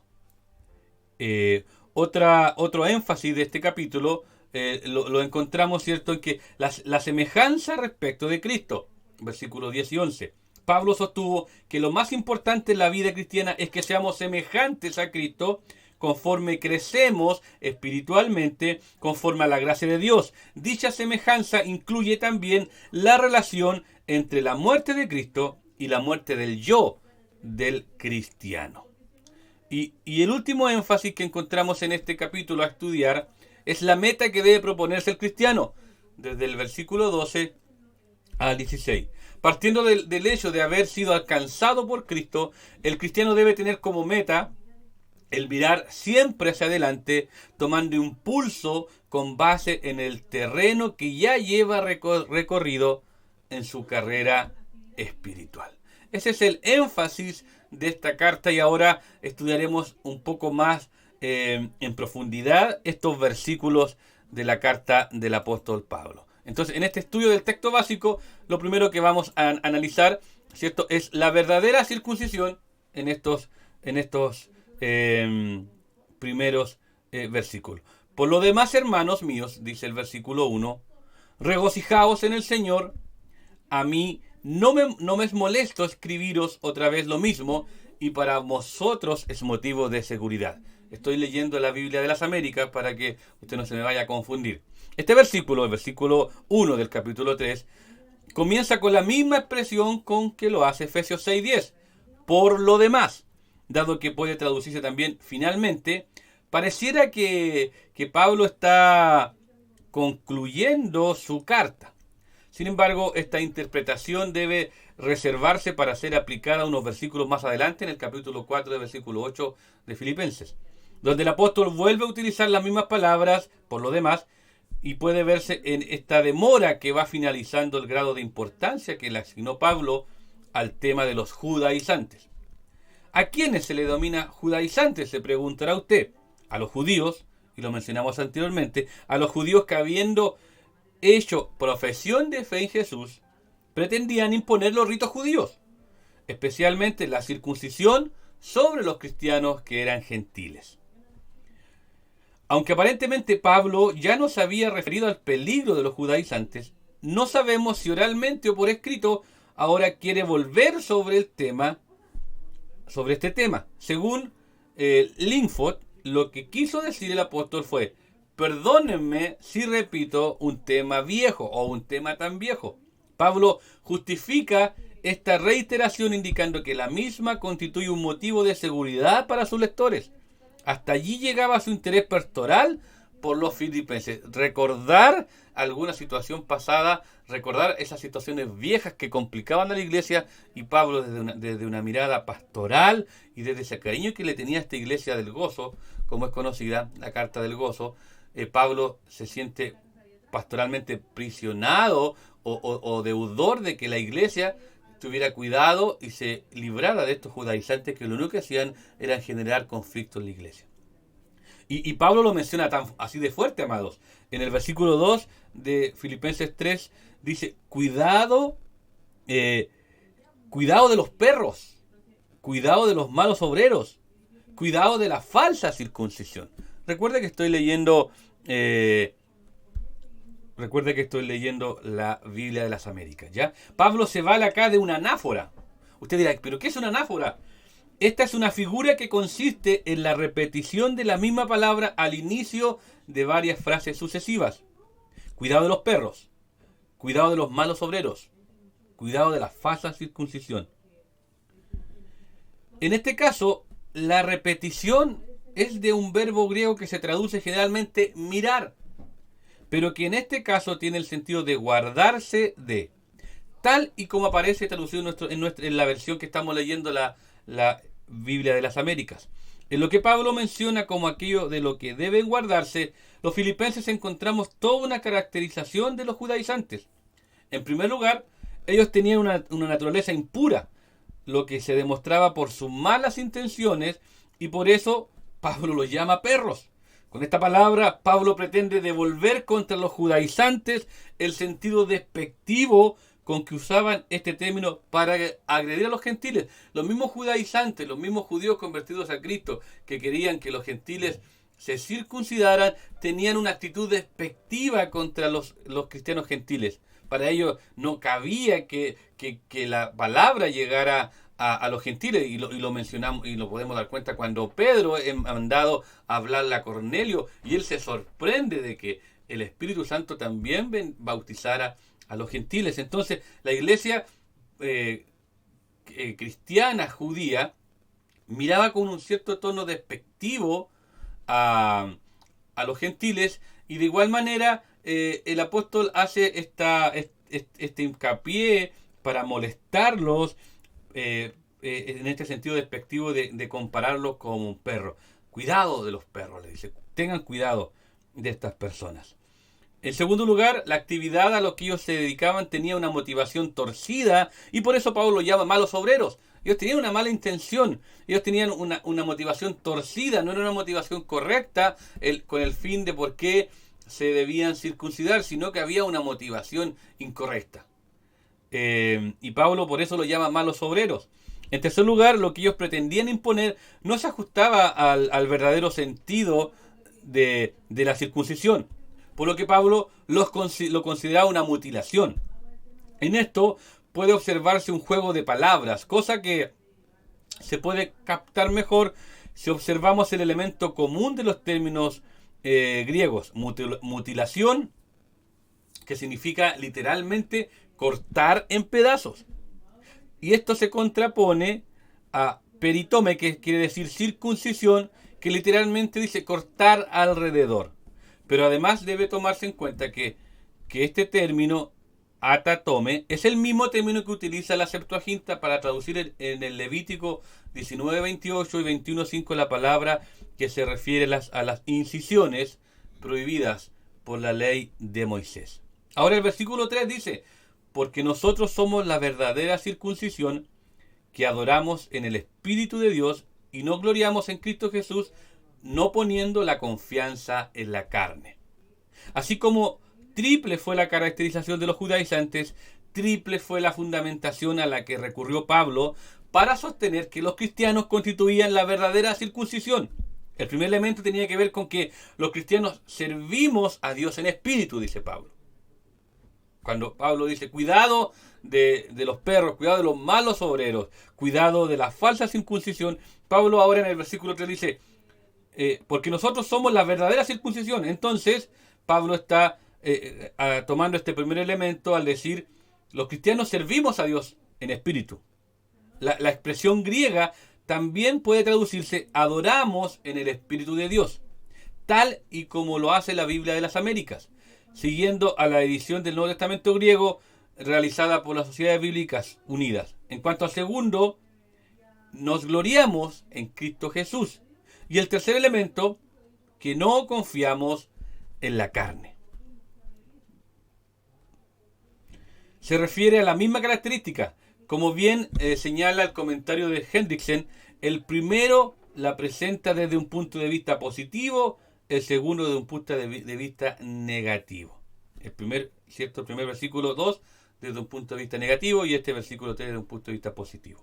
Otro énfasis de este capítulo lo encontramos, ¿cierto?, en que la semejanza respecto de Cristo. Versículos 10 y 11. Pablo sostuvo que lo más importante en la vida cristiana es que seamos semejantes a Cristo conforme crecemos espiritualmente, conforme a la gracia de Dios. Dicha semejanza incluye también la relación entre la muerte de Cristo y la muerte del yo del cristiano. Y el último énfasis que encontramos en este capítulo a estudiar es la meta que debe proponerse el cristiano, desde el versículo 12 al 16. Partiendo del hecho de haber sido alcanzado por Cristo, el cristiano debe tener como meta el mirar siempre hacia adelante, tomando impulso con base en el terreno que ya lleva recorrido en su carrera espiritual. Ese es el énfasis de esta carta y ahora estudiaremos un poco más en profundidad estos versículos de la carta del apóstol Pablo. Entonces, en este estudio del texto básico, lo primero que vamos a analizar, ¿cierto?, es la verdadera circuncisión en estos primeros versículos. Por lo demás, hermanos míos, dice el versículo 1, regocijaos en el Señor. A mí no me es molesto escribiros otra vez lo mismo, y para vosotros es motivo de seguridad. Estoy leyendo la Biblia de las Américas para que usted no se me vaya a confundir. Este versículo, el versículo 1 del capítulo 3, comienza con la misma expresión con que lo hace Efesios 6:10. Por lo demás, dado que puede traducirse también finalmente, pareciera que Pablo está concluyendo su carta. Sin embargo, esta interpretación debe reservarse para ser aplicada a unos versículos más adelante, en el capítulo 4 del versículo 8 de Filipenses, donde el apóstol vuelve a utilizar las mismas palabras, por lo demás, y puede verse en esta demora que va finalizando el grado de importancia que le asignó Pablo al tema de los judaizantes. ¿A quiénes se le denomina judaizantes?, se preguntará usted. A los judíos, y lo mencionamos anteriormente, a los judíos que habiendo hecho profesión de fe en Jesús, pretendían imponer los ritos judíos, especialmente la circuncisión, sobre los cristianos que eran gentiles. Aunque aparentemente Pablo ya nos había referido al peligro de los judaizantes, no sabemos si oralmente o por escrito ahora quiere volver sobre este tema. Según Linford, lo que quiso decir el apóstol fue: perdónenme si repito un tema viejo o un tema tan viejo. Pablo justifica esta reiteración indicando que la misma constituye un motivo de seguridad para sus lectores. Hasta allí llegaba su interés pastoral por los filipenses. Recordar alguna situación pasada, recordar esas situaciones viejas que complicaban a la iglesia, y Pablo desde una mirada pastoral y desde ese cariño que le tenía a esta iglesia del gozo, como es conocida, la carta del gozo, Pablo se siente pastoralmente prisionado o deudor de que la iglesia tuviera cuidado y se librara de estos judaizantes que lo único que hacían era generar conflictos en la iglesia. Y Pablo lo menciona así de fuerte, amados. En el versículo 2 de Filipenses 3 dice: cuidado de los perros, cuidado de los malos obreros, cuidado de la falsa circuncisión. Recuerde que estoy leyendo la Biblia de las Américas, ¿ya? Pablo se vale acá de una anáfora. Usted dirá, ¿pero qué es una anáfora? Esta es una figura que consiste en la repetición de la misma palabra al inicio de varias frases sucesivas. Cuidado de los perros, cuidado de los malos obreros, cuidado de la falsa circuncisión. En este caso, la repetición es de un verbo griego que se traduce generalmente mirar, pero que en este caso tiene el sentido de guardarse de, tal y como aparece traducido en la versión que estamos leyendo, la Biblia de las Américas. En lo que Pablo menciona como aquello de lo que deben guardarse, los filipenses encontramos toda una caracterización de los judaizantes. En primer lugar, ellos tenían una naturaleza impura, lo que se demostraba por sus malas intenciones, y por eso Pablo los llama perros. Con esta palabra, Pablo pretende devolver contra los judaizantes el sentido despectivo con que usaban este término para agredir a los gentiles. Los mismos judaizantes, los mismos judíos convertidos a Cristo, que querían que los gentiles se circuncidaran, tenían una actitud despectiva contra los cristianos gentiles. Para ellos no cabía que la palabra llegara a los gentiles, y lo mencionamos y lo podemos dar cuenta cuando Pedro es mandado a hablarle a Cornelio y él se sorprende de que el Espíritu Santo también bautizara a los gentiles. Entonces la iglesia cristiana judía miraba con un cierto tono despectivo a los gentiles, y de igual manera el apóstol hace este hincapié para molestarlos, en este sentido despectivo de compararlos con un perro. Cuidado de los perros, le dice. Tengan cuidado de estas personas. En segundo lugar, la actividad a lo que ellos se dedicaban tenía una motivación torcida, y por eso Pablo lo llama malos obreros. Ellos tenían una mala intención, ellos tenían una motivación torcida, no era una motivación correcta con el fin de por qué se debían circuncidar, sino que había una motivación incorrecta. Y Pablo por eso lo llama malos obreros. En tercer lugar, lo que ellos pretendían imponer no se ajustaba al verdadero sentido de la circuncisión, por lo que Pablo lo consideraba una mutilación. En esto puede observarse un juego de palabras, cosa que se puede captar mejor si observamos el elemento común de los términos griegos. Mutilación, que significa literalmente cortar en pedazos. Y esto se contrapone a peritome, que quiere decir circuncisión, que literalmente dice cortar alrededor. Pero además debe tomarse en cuenta que este término, atatome, es el mismo término que utiliza la Septuaginta para traducir en el Levítico 19:28 y 21:5 la palabra que se refiere a las incisiones prohibidas por la ley de Moisés. Ahora el versículo 3 dice: porque nosotros somos la verdadera circuncisión, que adoramos en el Espíritu de Dios y no gloriamos en Cristo Jesús, no poniendo la confianza en la carne. Así como triple fue la caracterización de los judaizantes, triple fue la fundamentación a la que recurrió Pablo para sostener que los cristianos constituían la verdadera circuncisión. El primer elemento tenía que ver con que los cristianos servimos a Dios en espíritu, dice Pablo. Cuando Pablo dice, cuidado de los perros, cuidado de los malos obreros, cuidado de la falsa circuncisión, Pablo ahora en el versículo 3 dice, porque nosotros somos la verdadera circuncisión. Entonces, Pablo está tomando este primer elemento al decir, los cristianos servimos a Dios en espíritu. La expresión griega también puede traducirse adoramos en el Espíritu de Dios, tal y como lo hace la Biblia de las Américas, siguiendo a la edición del Nuevo Testamento griego realizada por las Sociedades Bíblicas Unidas. En cuanto al segundo, nos gloriamos en Cristo Jesús. Y el tercer elemento, que no confiamos en la carne. Se refiere a la misma característica. Como bien señala el comentario de Hendrickson, el primero la presenta desde un punto de vista positivo, el segundo desde un punto de vista negativo. El primer versículo 2 desde un punto de vista negativo y este versículo 3 desde un punto de vista positivo.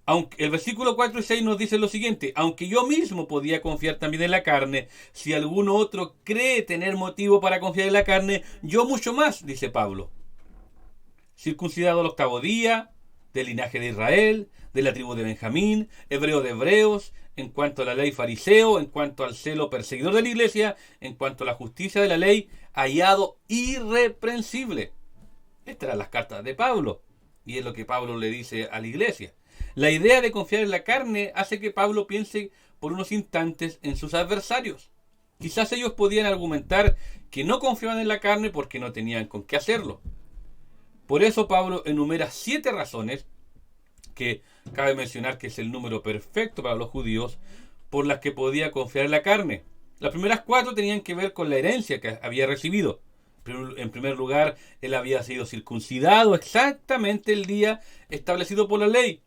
Aunque el versículo 4 y 6 nos dice lo siguiente, aunque yo mismo podía confiar también en la carne, si alguno otro cree tener motivo para confiar en la carne, yo mucho más, dice Pablo. Circuncidado al 8º día, del linaje de Israel, de la tribu de Benjamín, hebreo de hebreos, en cuanto a la ley fariseo, en cuanto al celo perseguidor de la iglesia, en cuanto a la justicia de la ley, hallado irreprensible. Estas eran las cartas de Pablo, y es lo que Pablo le dice a la iglesia. La idea de confiar en la carne hace que Pablo piense por unos instantes en sus adversarios. Quizás ellos podían argumentar que no confiaban en la carne porque no tenían con qué hacerlo. Por eso Pablo enumera 7 razones, que cabe mencionar que es el número perfecto para los judíos, por las que podía confiar en la carne. Las primeras 4 tenían que ver con la herencia que había recibido. En primer lugar, él había sido circuncidado exactamente el día establecido por la ley.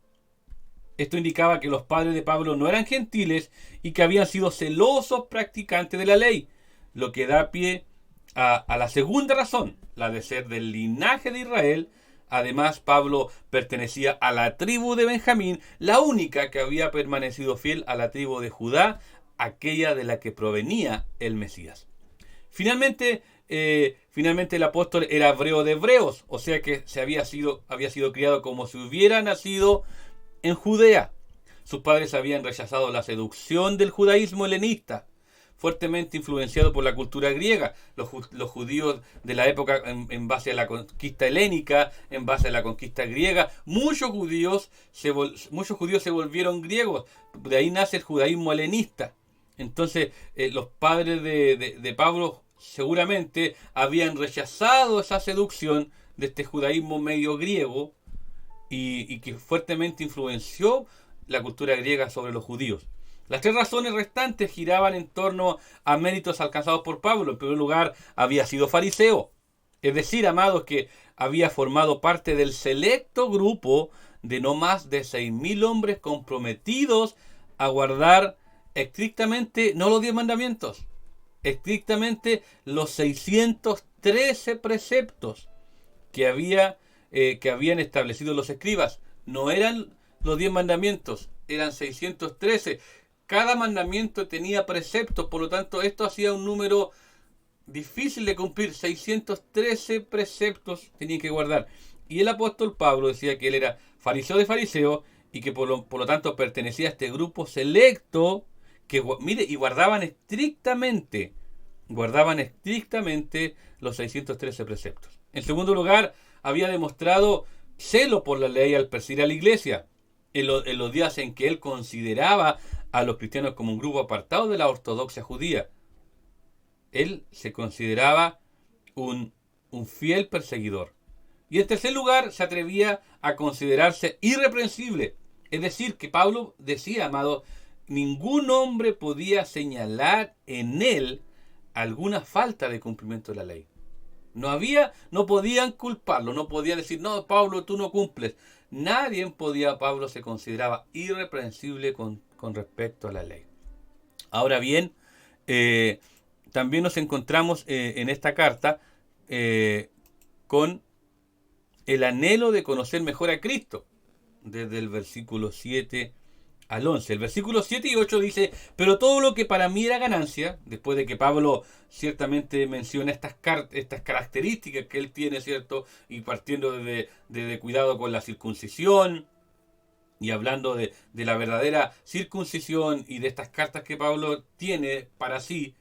Esto indicaba que los padres de Pablo no eran gentiles y que habían sido celosos practicantes de la ley, lo que da pie a la segunda razón, la de ser del linaje de Israel. Además, Pablo pertenecía a la tribu de Benjamín, la única que había permanecido fiel a la tribu de Judá, aquella de la que provenía el Mesías. Finalmente el apóstol era hebreo de hebreos, o sea que había sido criado como si hubiera nacido en Judea. Sus padres habían rechazado la seducción del judaísmo helenista, fuertemente influenciado por la cultura griega. Los judíos de la época, en base a la conquista helénica, en base a la conquista griega, muchos judíos se volvieron griegos. De ahí nace el judaísmo helenista. Entonces, los padres de Pablo seguramente habían rechazado esa seducción de este judaísmo medio griego y que fuertemente influenció la cultura griega sobre los judíos. Las 3 razones restantes giraban en torno a méritos alcanzados por Pablo. En primer lugar, había sido fariseo. Es decir, amados, que había formado parte del selecto grupo de no más de 6.000 hombres comprometidos a guardar estrictamente, no los 10 mandamientos, estrictamente los 613 preceptos que habían establecido los escribas. No eran los 10 mandamientos, eran 613. Cada mandamiento tenía preceptos, por lo tanto esto hacía un número difícil de cumplir. 613 preceptos tenían que guardar. Y el apóstol Pablo decía que él era fariseo de fariseos y que por lo tanto pertenecía a este grupo selecto que, mire, y guardaban estrictamente los 613 preceptos. En segundo lugar, había demostrado celo por la ley al perseguir a la iglesia. En los días en que él consideraba a los cristianos como un grupo apartado de la ortodoxia judía. Él se consideraba un fiel perseguidor. Y en tercer lugar, se atrevía a considerarse irreprensible. Es decir, que Pablo decía, amado, ningún hombre podía señalar en él alguna falta de cumplimiento de la ley. No podían culparlo, no podían decir, no, Pablo, tú no cumples. Nadie podía, Pablo se consideraba irreprensible con respecto a la ley. Ahora bien, también nos encontramos en esta carta con el anhelo de conocer mejor a Cristo, desde el versículo 7 al 11. El versículo 7 y 8 dice, pero todo lo que para mí era ganancia, después de que Pablo ciertamente menciona estas características que él tiene, ¿cierto? Y partiendo de cuidado con la circuncisión, y hablando de la circuncisión y de estas cartas que Pablo tiene para sí,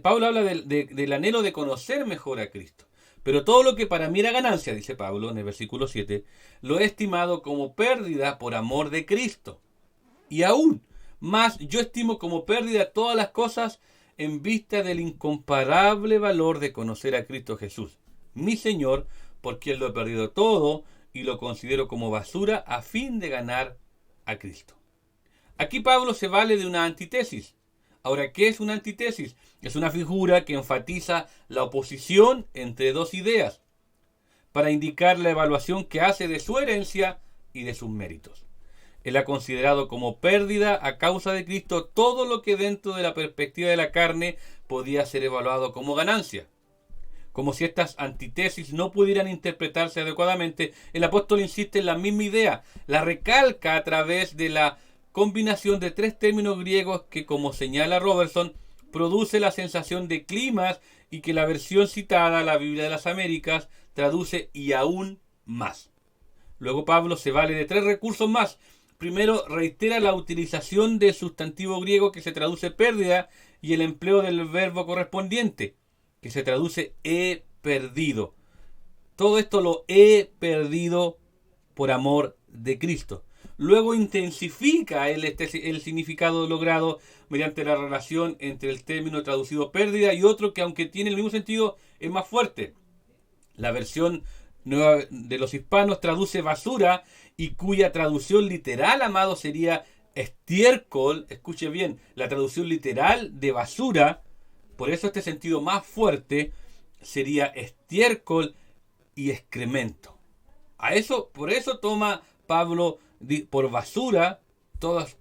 Pablo habla del anhelo de conocer mejor a Cristo. Pero todo lo que para mí era ganancia, dice Pablo en el versículo 7, lo he estimado como pérdida por amor de Cristo. Y aún más yo estimo como pérdida todas las cosas en vista del incomparable valor de conocer a Cristo Jesús, mi Señor, por quien lo he perdido todo y lo considero como basura a fin de ganar a Cristo. Aquí Pablo se vale de una antítesis. Ahora, ¿qué es una antítesis? Es una figura que enfatiza la oposición entre dos ideas para indicar la evaluación que hace de su herencia y de sus méritos. Él ha considerado como pérdida a causa de Cristo todo lo que dentro de la perspectiva de la carne podía ser evaluado como ganancia. Como si estas antítesis no pudieran interpretarse adecuadamente, el apóstol insiste en la misma idea, la recalca a través de la combinación de tres términos griegos que, como señala Robertson, produce la sensación de climas y que la versión citada, la Biblia de las Américas, traduce y aún más. Luego Pablo se vale de tres recursos más. Primero, reitera la utilización del sustantivo griego que se traduce pérdida y el empleo del verbo correspondiente, que se traduce he perdido. Todo esto lo he perdido por amor de Cristo. Luego intensifica el significado logrado mediante la relación entre el término traducido pérdida y otro que, aunque tiene el mismo sentido, es más fuerte. La versión nueva de los hispanos traduce basura y cuya traducción literal, amado, sería estiércol. Escuche bien, la traducción literal de basura, por eso este sentido más fuerte sería estiércol y excremento. Por eso toma Pablo por basura todas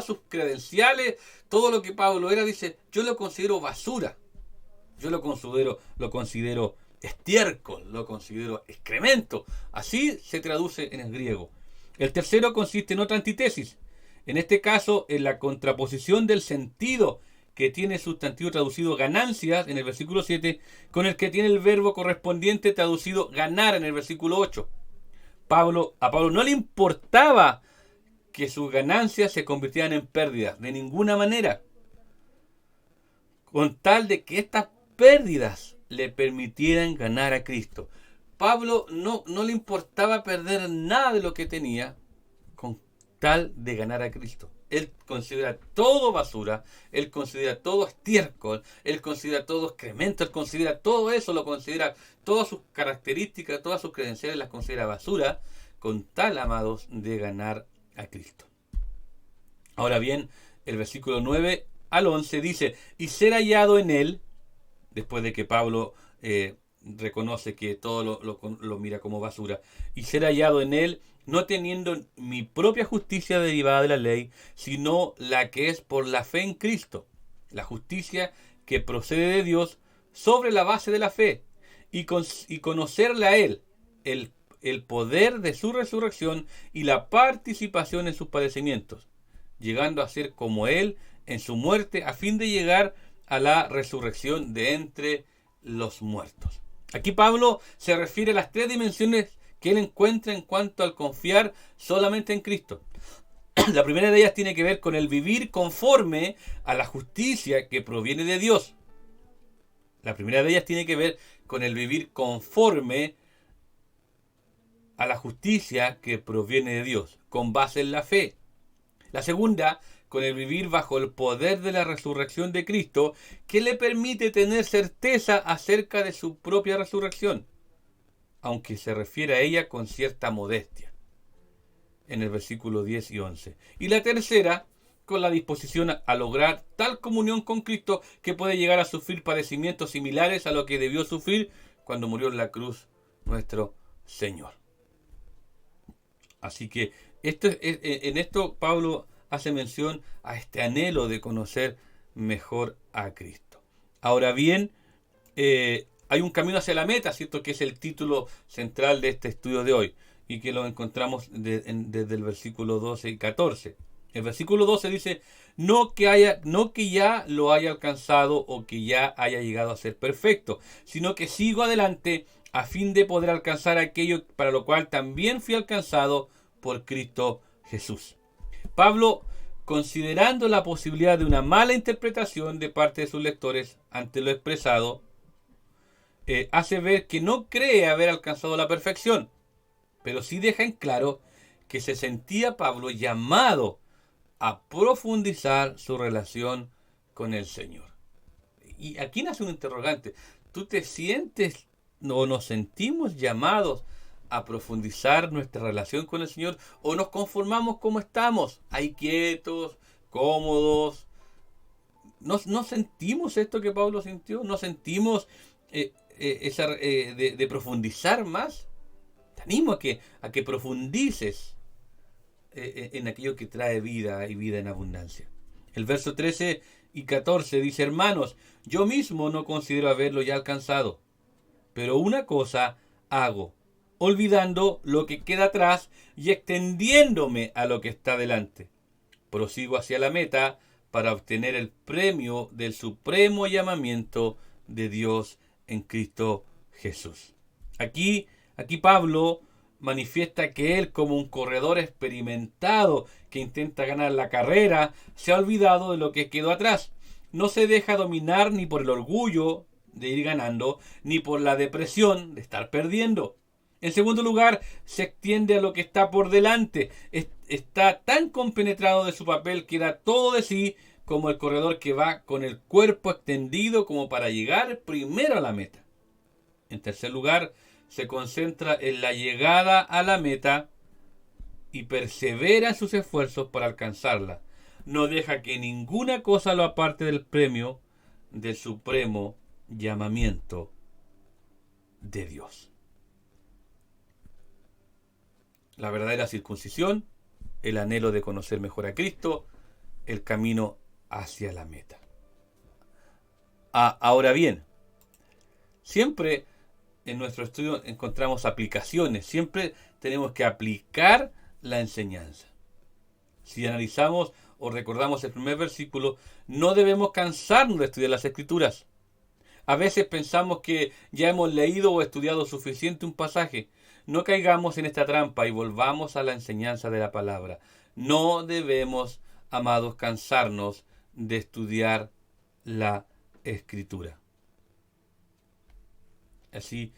sus credenciales, todo lo que Pablo era, dice, yo lo considero basura, yo lo considero estiércol, lo considero excremento. Así se traduce en el griego. El tercero consiste en otra antítesis, en este caso en la contraposición del sentido que tiene el sustantivo traducido ganancias en el versículo 7 con el que tiene el verbo correspondiente traducido ganar en el versículo 8. A Pablo no le importaba que sus ganancias se convirtieran en pérdidas, de ninguna manera, con tal de que estas pérdidas le permitieran ganar a Cristo. Pablo no le importaba perder nada de lo que tenía con tal de ganar a Cristo. Él considera todo basura, él considera todo estiércol, él considera todo excremento, él considera todo eso, lo considera todas sus características, todas sus credenciales las considera basura, con tal, amados, de ganar a Cristo. Ahora bien, el versículo 9 al 11 dice, y ser hallado en él, después de que Pablo reconoce que todo lo mira como basura, y ser hallado en él, no teniendo mi propia justicia derivada de la ley, sino la que es por la fe en Cristo, la justicia que procede de Dios sobre la base de la fe, y conocerle a él, el poder de su resurrección y la participación en sus padecimientos, llegando a ser como él en su muerte, a fin de llegar a la resurrección de entre los muertos. Aquí Pablo se refiere a las tres dimensiones que él encuentra en cuanto al confiar solamente en Cristo. La primera de ellas tiene que ver con el vivir conforme a la justicia que proviene de Dios. La primera de ellas tiene que ver con el vivir conforme a la justicia que proviene de Dios, con base en la fe. La segunda, con el vivir bajo el poder de la resurrección de Cristo, que le permite tener certeza acerca de su propia resurrección, aunque se refiere a ella con cierta modestia, en el versículo 10 y 11. Y la tercera, con la disposición a lograr tal comunión con Cristo que puede llegar a sufrir padecimientos similares a lo que debió sufrir cuando murió en la cruz nuestro Señor. Así que en esto Pablo hace mención a este anhelo de conocer mejor a Cristo. Ahora bien, Hay un camino hacia la meta, ¿cierto? Que es el título central de este estudio de hoy y que lo encontramos desde el versículo 12 y 14. El versículo 12 dice, no que ya lo haya alcanzado o que ya haya llegado a ser perfecto, sino que sigo adelante a fin de poder alcanzar aquello para lo cual también fui alcanzado por Cristo Jesús. Pablo, considerando la posibilidad de una mala interpretación de parte de sus lectores ante lo expresado, hace ver que no cree haber alcanzado la perfección, pero sí deja en claro que se sentía Pablo llamado a profundizar su relación con el Señor. Y aquí nace un interrogante. ¿Tú te sientes o nos sentimos llamados a profundizar nuestra relación con el Señor o nos conformamos como estamos, ahí quietos, cómodos? ¿No sentimos esto que Pablo sintió? ¿No sentimos de profundizar más? Te animo a que profundices en aquello que trae vida y vida en abundancia. El verso 13 y 14 dice, hermanos, yo mismo no considero haberlo ya alcanzado, pero una cosa hago, olvidando lo que queda atrás y extendiéndome a lo que está delante. Prosigo hacia la meta para obtener el premio del supremo llamamiento de Dios en Cristo Jesús. Aquí Pablo manifiesta que él, como un corredor experimentado que intenta ganar la carrera, se ha olvidado de lo que quedó atrás. No se deja dominar ni por el orgullo de ir ganando, ni por la depresión de estar perdiendo. En segundo lugar, se extiende a lo que está por delante. Está tan compenetrado de su papel que da todo de sí, como el corredor que va con el cuerpo extendido como para llegar primero a la meta. En tercer lugar, se concentra en la llegada a la meta y persevera en sus esfuerzos para alcanzarla. No deja que ninguna cosa lo aparte del premio del supremo llamamiento de Dios. La verdadera circuncisión, el anhelo de conocer mejor a Cristo, el camino hacia la meta. Ahora bien, siempre en nuestro estudio encontramos aplicaciones. Siempre tenemos que aplicar la enseñanza. Si analizamos o recordamos el primer versículo, no debemos cansarnos de estudiar las Escrituras. A veces pensamos que ya hemos leído o estudiado suficiente un pasaje. No caigamos en esta trampa y volvamos a la enseñanza de la palabra. No debemos, amados, cansarnos de estudiar la Escritura. Así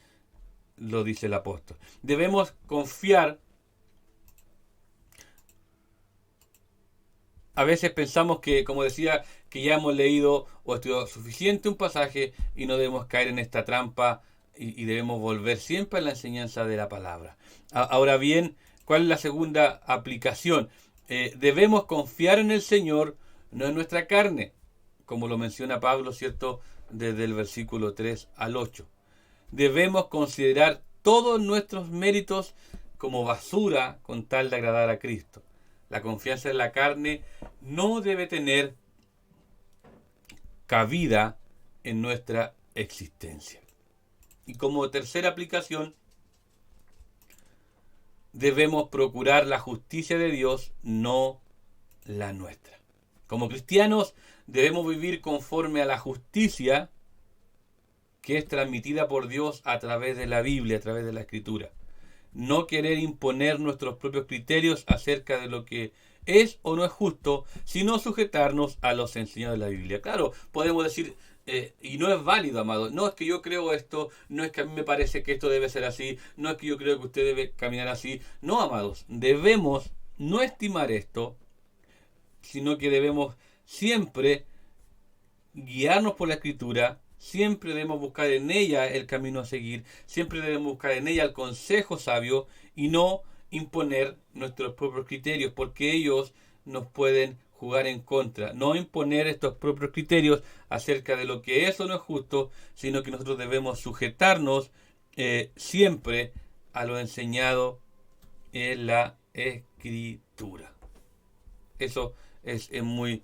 lo dice el apóstol. Debemos confiar. A veces pensamos que, como decía, que ya hemos leído o estudiado suficiente un pasaje y no debemos caer en esta trampa y debemos volver siempre a la enseñanza de la palabra. Ahora bien, ¿cuál es la segunda aplicación? Debemos confiar en el Señor, no en nuestra carne, como lo menciona Pablo, ¿cierto? Desde el versículo 3 al 8. Debemos considerar todos nuestros méritos como basura con tal de agradar a Cristo. La confianza en la carne no debe tener cabida en nuestra existencia. Y como tercera aplicación, debemos procurar la justicia de Dios, no la nuestra. Como cristianos debemos vivir conforme a la justicia que es transmitida por Dios a través de la Biblia, a través de la Escritura. No querer imponer nuestros propios criterios acerca de lo que es o no es justo, sino sujetarnos a los enseñados de la Biblia. Claro, podemos decir, y no es válido, amado, no es que yo creo esto, no es que a mí me parece que esto debe ser así, no es que yo creo que usted debe caminar así. No, amados, debemos no estimar esto, sino que debemos siempre guiarnos por la Escritura. Siempre debemos buscar en ella el camino a seguir, siempre debemos buscar en ella el consejo sabio y no imponer nuestros propios criterios, porque ellos nos pueden jugar en contra. No imponer estos propios criterios acerca de lo que es o no es justo, sino que nosotros debemos sujetarnos siempre a lo enseñado en la Escritura. Eso es muy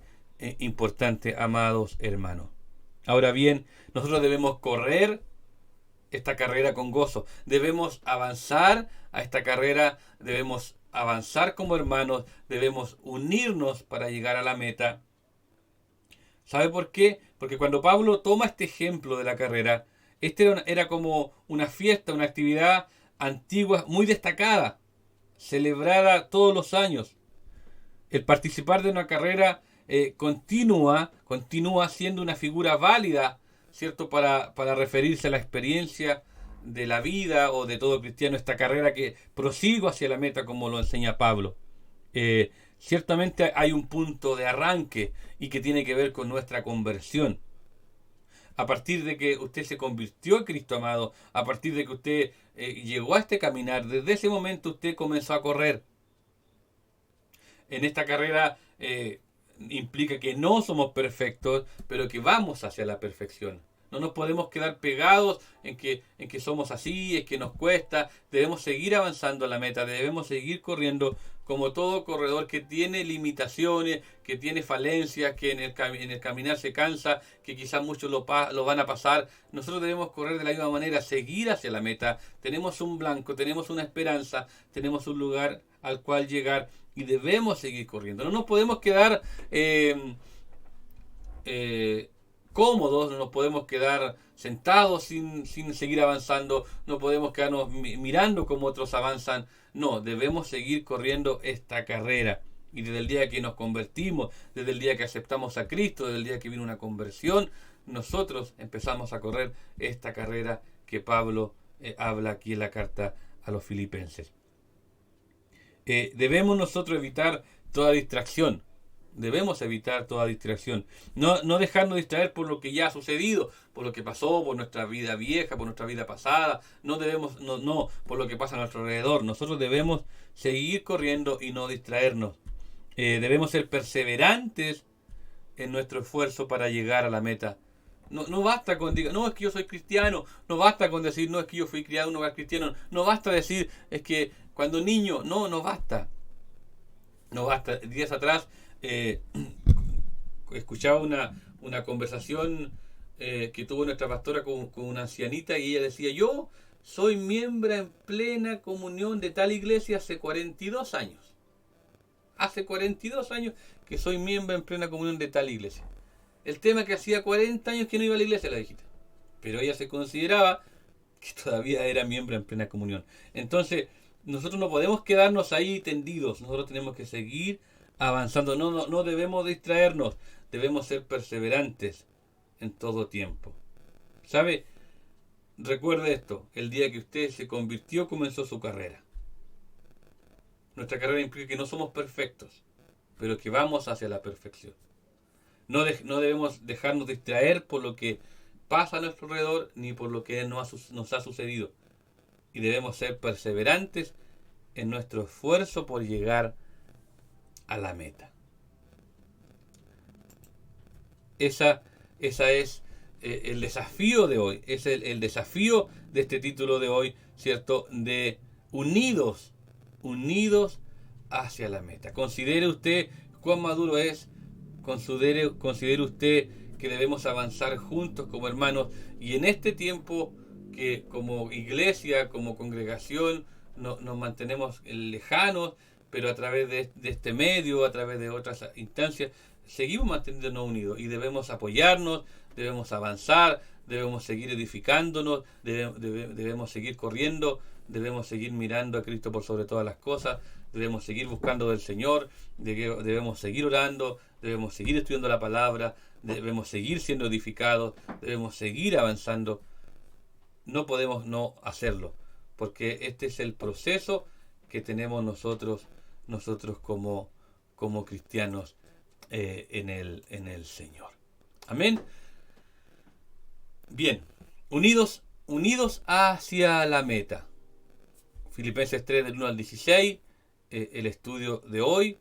importante, amados hermanos. Ahora bien, nosotros debemos correr esta carrera con gozo. Debemos avanzar a esta carrera, debemos avanzar como hermanos, debemos unirnos para llegar a la meta. ¿Sabe por qué? Porque cuando Pablo toma este ejemplo de la carrera, era como una fiesta, una actividad antigua muy destacada, celebrada todos los años. El participar de una carrera continúa siendo una figura válida, ¿cierto? Para referirse a la experiencia de la vida o de todo cristiano, esta carrera que prosigo hacia la meta, como lo enseña Pablo. Ciertamente hay un punto de arranque y que tiene que ver con nuestra conversión. A partir de que usted se convirtió en Cristo amado, a partir de que usted llegó a este caminar, desde ese momento usted comenzó a correr. En esta carrera implica que no somos perfectos, pero que vamos hacia la perfección. No nos podemos quedar pegados en que somos así, es que nos cuesta. Debemos seguir avanzando a la meta, debemos seguir corriendo como todo corredor que tiene limitaciones, que tiene falencias, que en el caminar se cansa, que quizás muchos lo van a pasar. Nosotros debemos correr de la misma manera, seguir hacia la meta. Tenemos un blanco, tenemos una esperanza, tenemos un lugar al cual llegar y debemos seguir corriendo. No nos podemos quedar cómodos, no nos podemos quedar sentados sin seguir avanzando, no podemos quedarnos mirando como otros avanzan. No, debemos seguir corriendo esta carrera. Y desde el día que nos convertimos, desde el día que aceptamos a Cristo, desde el día que vino una conversión, nosotros empezamos a correr esta carrera que Pablo habla aquí en la carta a los Filipenses. Debemos nosotros evitar toda distracción. Debemos evitar toda distracción. No dejarnos distraer por lo que ya ha sucedido, por lo que pasó, por nuestra vida vieja, por nuestra vida pasada. No por lo que pasa a nuestro alrededor. Nosotros debemos seguir corriendo y no distraernos. Debemos ser perseverantes en nuestro esfuerzo para llegar a la meta. No basta con decir, no, es que yo soy cristiano. No basta con decir, no, es que yo fui criado en un hogar cristiano. No basta decir, es que cuando niño, no basta. No basta. Días atrás escuchaba una conversación que tuvo nuestra pastora con una ancianita y ella decía, yo soy miembro en plena comunión de tal iglesia hace 42 años. Hace 42 años que soy miembro en plena comunión de tal iglesia. El tema es que hacía 40 años que no iba a la iglesia, la viejita. Pero ella se consideraba que todavía era miembro en plena comunión. Entonces, nosotros no podemos quedarnos ahí tendidos. Nosotros tenemos que seguir avanzando. No debemos distraernos. Debemos ser perseverantes en todo tiempo. ¿Sabe? Recuerde esto. El día que usted se convirtió, comenzó su carrera. Nuestra carrera implica que no somos perfectos, pero que vamos hacia la perfección. No debemos dejarnos distraer por lo que pasa a nuestro alrededor, ni por lo que nos ha sucedido. Y debemos ser perseverantes en nuestro esfuerzo por llegar a la meta. Esa es el desafío de hoy. Es el desafío de este título de hoy, ¿cierto? De unidos hacia la meta. Considere usted cuán maduro es. Considere usted que debemos avanzar juntos como hermanos. Y en este tiempo que como iglesia, como congregación, nos mantenemos lejanos, pero a través de este medio, a través de otras instancias, seguimos manteniéndonos unidos y debemos apoyarnos, debemos avanzar, debemos seguir edificándonos, debemos seguir corriendo, debemos seguir mirando a Cristo por sobre todas las cosas, debemos seguir buscando del Señor, debemos seguir orando, debemos seguir estudiando la palabra, debemos seguir siendo edificados, debemos seguir avanzando. No podemos no hacerlo, porque este es el proceso que tenemos nosotros como cristianos en el Señor. Amén. Bien, unidos hacia la meta. Filipenses 3 del 1 al 16, el estudio de hoy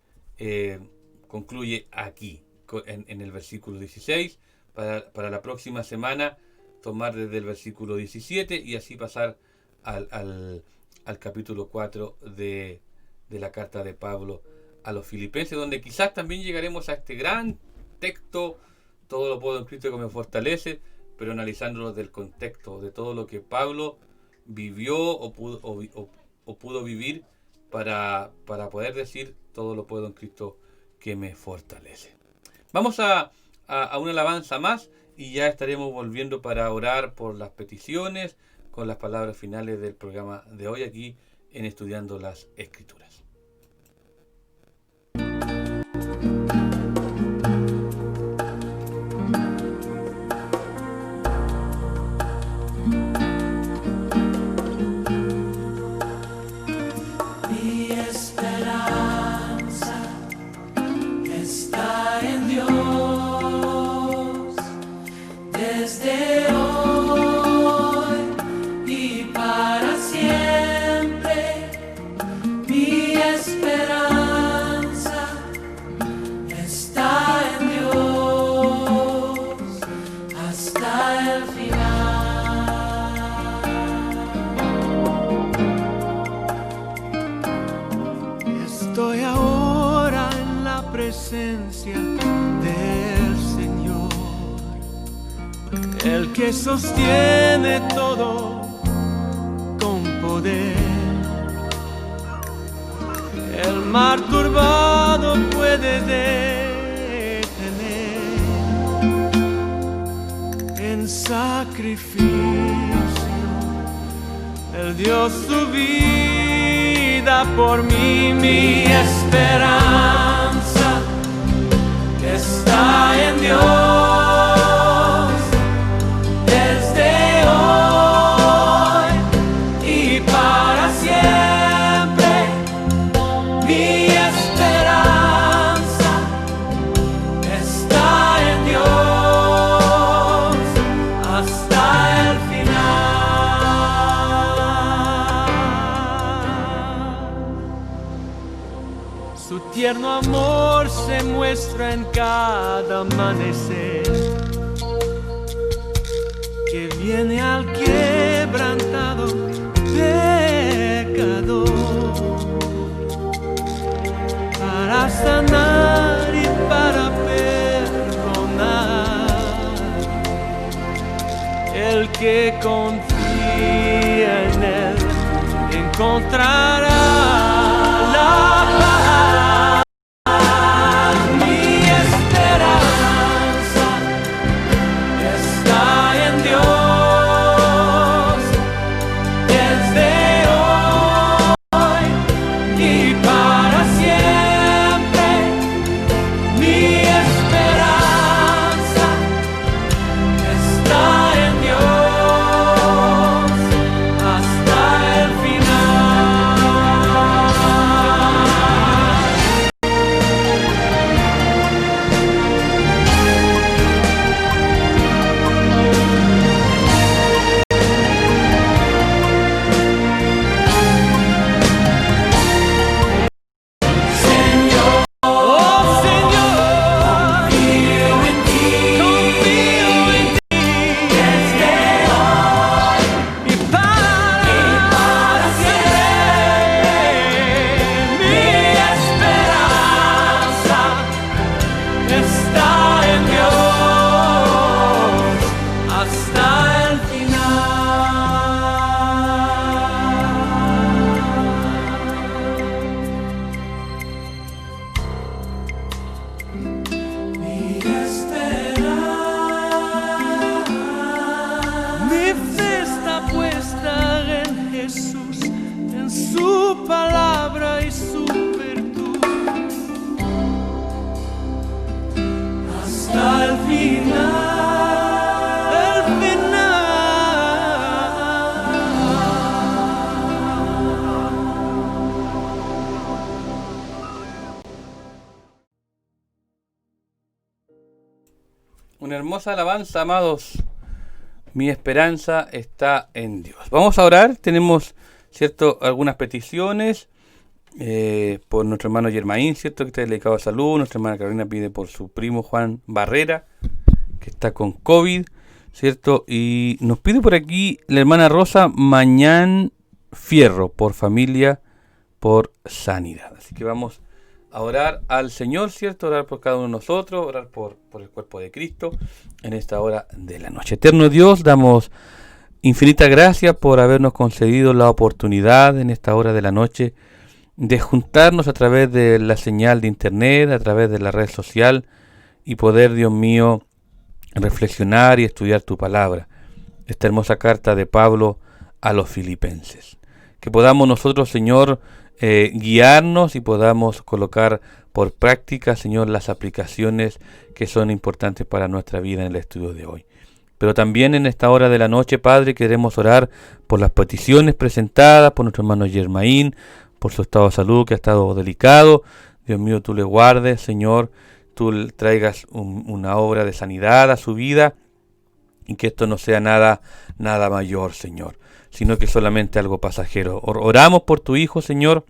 concluye aquí, en el versículo 16. Para la próxima semana tomar desde el versículo 17 y así pasar al capítulo 4 de la carta de Pablo a los Filipenses, donde quizás también llegaremos a este gran texto, todo lo puedo en Cristo que me fortalece, pero analizándolo del contexto, de todo lo que Pablo vivió o pudo vivir para poder decir todo lo puedo en Cristo que me fortalece. Vamos a una alabanza más y ya estaremos volviendo para orar por las peticiones con las palabras finales del programa de hoy aquí en Estudiando las Escrituras. Mi esperanza está en Dios desde hoy y para siempre. Mi esperanza está en Dios hasta el final. Estoy ahora en la presencia del Señor, el que sostiene todo con poder. El mar turbado puede detener en sacrificio. Él dio su vida por mí. Mi esperanza está en Dios desde hoy y para siempre. Mi esperanza está en Dios hasta el final. Su tierno amor se muestra en cada amanecer que viene al quebrantado pecador para sanar y para perdonar. El que confía en Él encontrará la paz. Mi esperanza está en Dios desde hoy y para siempre. Mi esperanza está en Dios hasta el final. Señor, oh Señor, confío en ti desde hoy y para siempre. Mi esperanza está en Dios hasta el Mi esperanza, mi fe está puesta en Jesús, en su palabra y su virtud, hasta el final, el Una hermosa alabanza, amados. Mi esperanza está en Dios. Vamos a orar. Tenemos, ¿cierto?, algunas peticiones por nuestro hermano Germain, ¿cierto?, que está delicado de salud. Nuestra hermana Carolina pide por su primo Juan Barrera, que está con COVID, ¿cierto? Y nos pide por aquí la hermana Rosa Mañán Fierro, por familia, por sanidad. Así que vamos a orar al Señor, ¿cierto? Orar por cada uno de nosotros, orar por el cuerpo de Cristo en esta hora de la noche. Eterno Dios, damos infinitas gracias por habernos concedido la oportunidad en esta hora de la noche de juntarnos a través de la señal de internet, a través de la red social y poder, Dios mío, reflexionar y estudiar tu palabra. Esta hermosa carta de Pablo a los filipenses. Que podamos nosotros, Señor, guiarnos y podamos colocar por práctica, Señor, las aplicaciones que son importantes para nuestra vida en el estudio de hoy. Pero también en esta hora de la noche, Padre, queremos orar por las peticiones presentadas por nuestro hermano Germain, por su estado de salud que ha estado delicado. Dios mío, tú le guardes, Señor, tú le traigas una obra de sanidad a su vida y que esto no sea nada mayor, Señor, sino que solamente algo pasajero. Oramos por tu Hijo, Señor,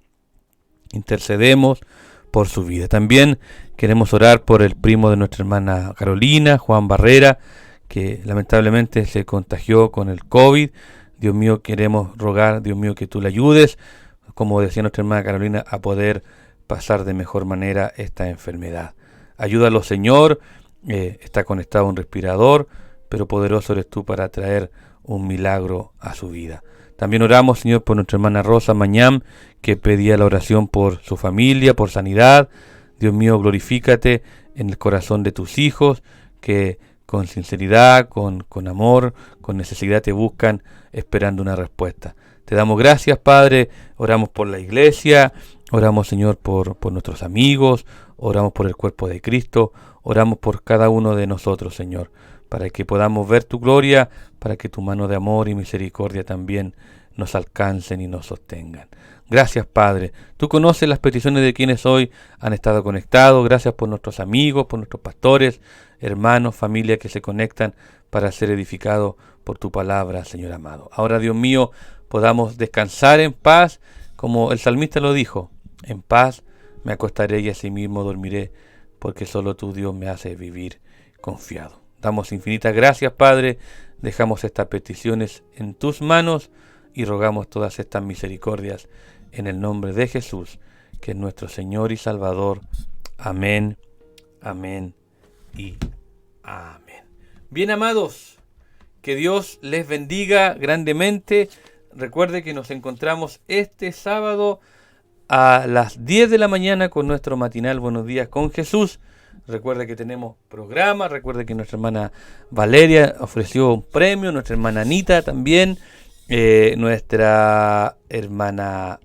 intercedemos por su vida. También queremos orar por el primo de nuestra hermana Carolina, Juan Barrera, que lamentablemente se contagió con el COVID. Dios mío, queremos rogar, Dios mío, que tú le ayudes, como decía nuestra hermana Carolina, a poder pasar de mejor manera esta enfermedad. Ayúdalo, Señor, está conectado a un respirador, pero poderoso eres tú para traer un milagro a su vida. También oramos, Señor, por nuestra hermana Rosa Mañam, que pedía la oración por su familia, por sanidad. Dios mío, glorifícate en el corazón de tus hijos, que con sinceridad, con amor, con necesidad te buscan, esperando una respuesta. Te damos gracias, Padre. Oramos por la iglesia, oramos, Señor, por nuestros amigos, oramos por el cuerpo de Cristo, oramos por cada uno de nosotros, Señor, para que podamos ver tu gloria, para que tu mano de amor y misericordia también nos alcancen y nos sostengan. Gracias, Padre. Tú conoces las peticiones de quienes hoy han estado conectados. Gracias por nuestros amigos, por nuestros pastores, hermanos, familia que se conectan para ser edificados por tu palabra, Señor amado. Ahora, Dios mío, podamos descansar en paz, como el salmista lo dijo. En paz me acostaré y asimismo dormiré, porque solo tú, Dios, me hace vivir confiado. Damos infinitas gracias, Padre. Dejamos estas peticiones en tus manos y rogamos todas estas misericordias en el nombre de Jesús, que es nuestro Señor y Salvador. Amén, amén y amén. Bien, amados, que Dios les bendiga grandemente. Recuerde que nos encontramos este sábado a las 10 de la mañana con nuestro matinal Buenos Días con Jesús. Recuerde que tenemos programa, recuerde que nuestra hermana Valeria ofreció un premio, nuestra hermana Anita también, nuestra hermana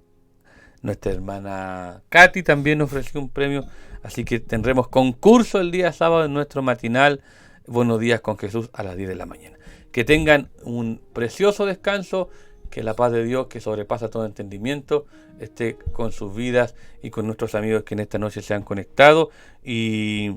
Katy también ofreció un premio, así que tendremos concurso el día sábado en nuestro matinal Buenos Días con Jesús a las 10 de la mañana. Que tengan un precioso descanso, que la paz de Dios, que sobrepasa todo entendimiento, esté con sus vidas y con nuestros amigos que en esta noche se han conectado y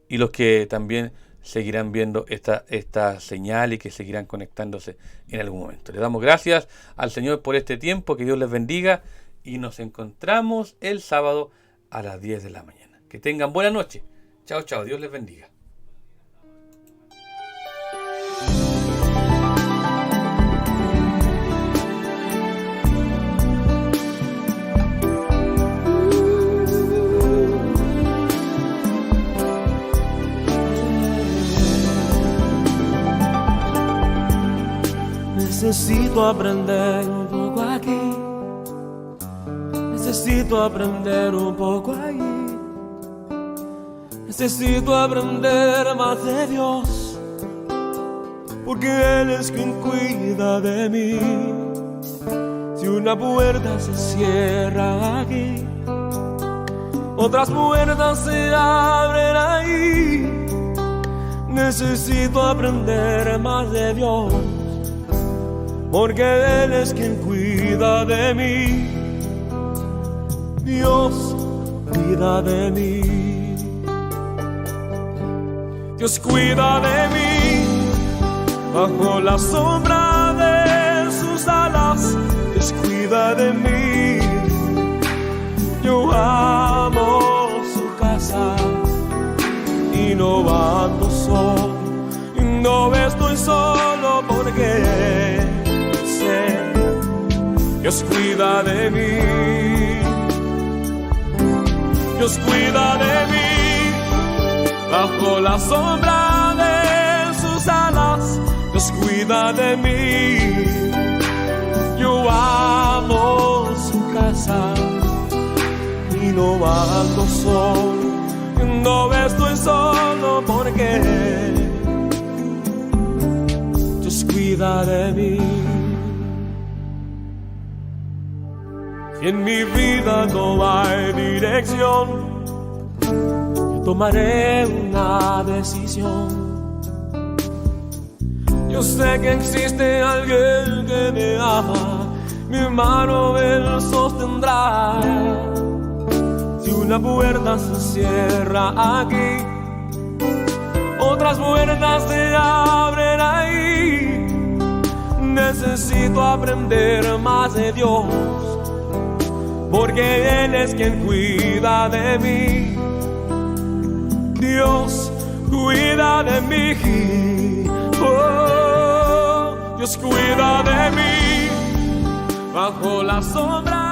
los que también seguirán viendo esta señal y que seguirán conectándose en algún momento. Le damos gracias al Señor por este tiempo, que Dios les bendiga y nos encontramos el sábado a las 10 de la mañana. Que tengan buena noche. Chao, chao. Dios les bendiga. Necesito aprender un poco aquí, necesito aprender un poco allí, necesito aprender más de Dios, porque Él es quien cuida de mí. Si una puerta se cierra aquí, otras puertas se abren ahí. Necesito aprender más de Dios, porque Él es quien cuida de mí. Dios cuida de mí. Dios cuida de mí. Bajo la sombra de sus alas, Dios cuida de mí. Yo amo su casa y no ando solo, y no estoy solo porque Dios cuida de mí. Dios cuida de mí, bajo la sombra de sus alas, Dios cuida de mí. Yo amo su casa y no ando solo, no estoy solo porque Dios cuida de mí. Si en mi vida no hay dirección, yo tomaré una decisión. Yo sé que existe alguien que me ama, mi mano Él sostendrá. Si una puerta se cierra aquí, otras puertas se abren ahí. Necesito aprender más de Dios, porque Él es quien cuida de mí. Dios cuida de mí. Oh, Dios cuida de mí bajo la sombra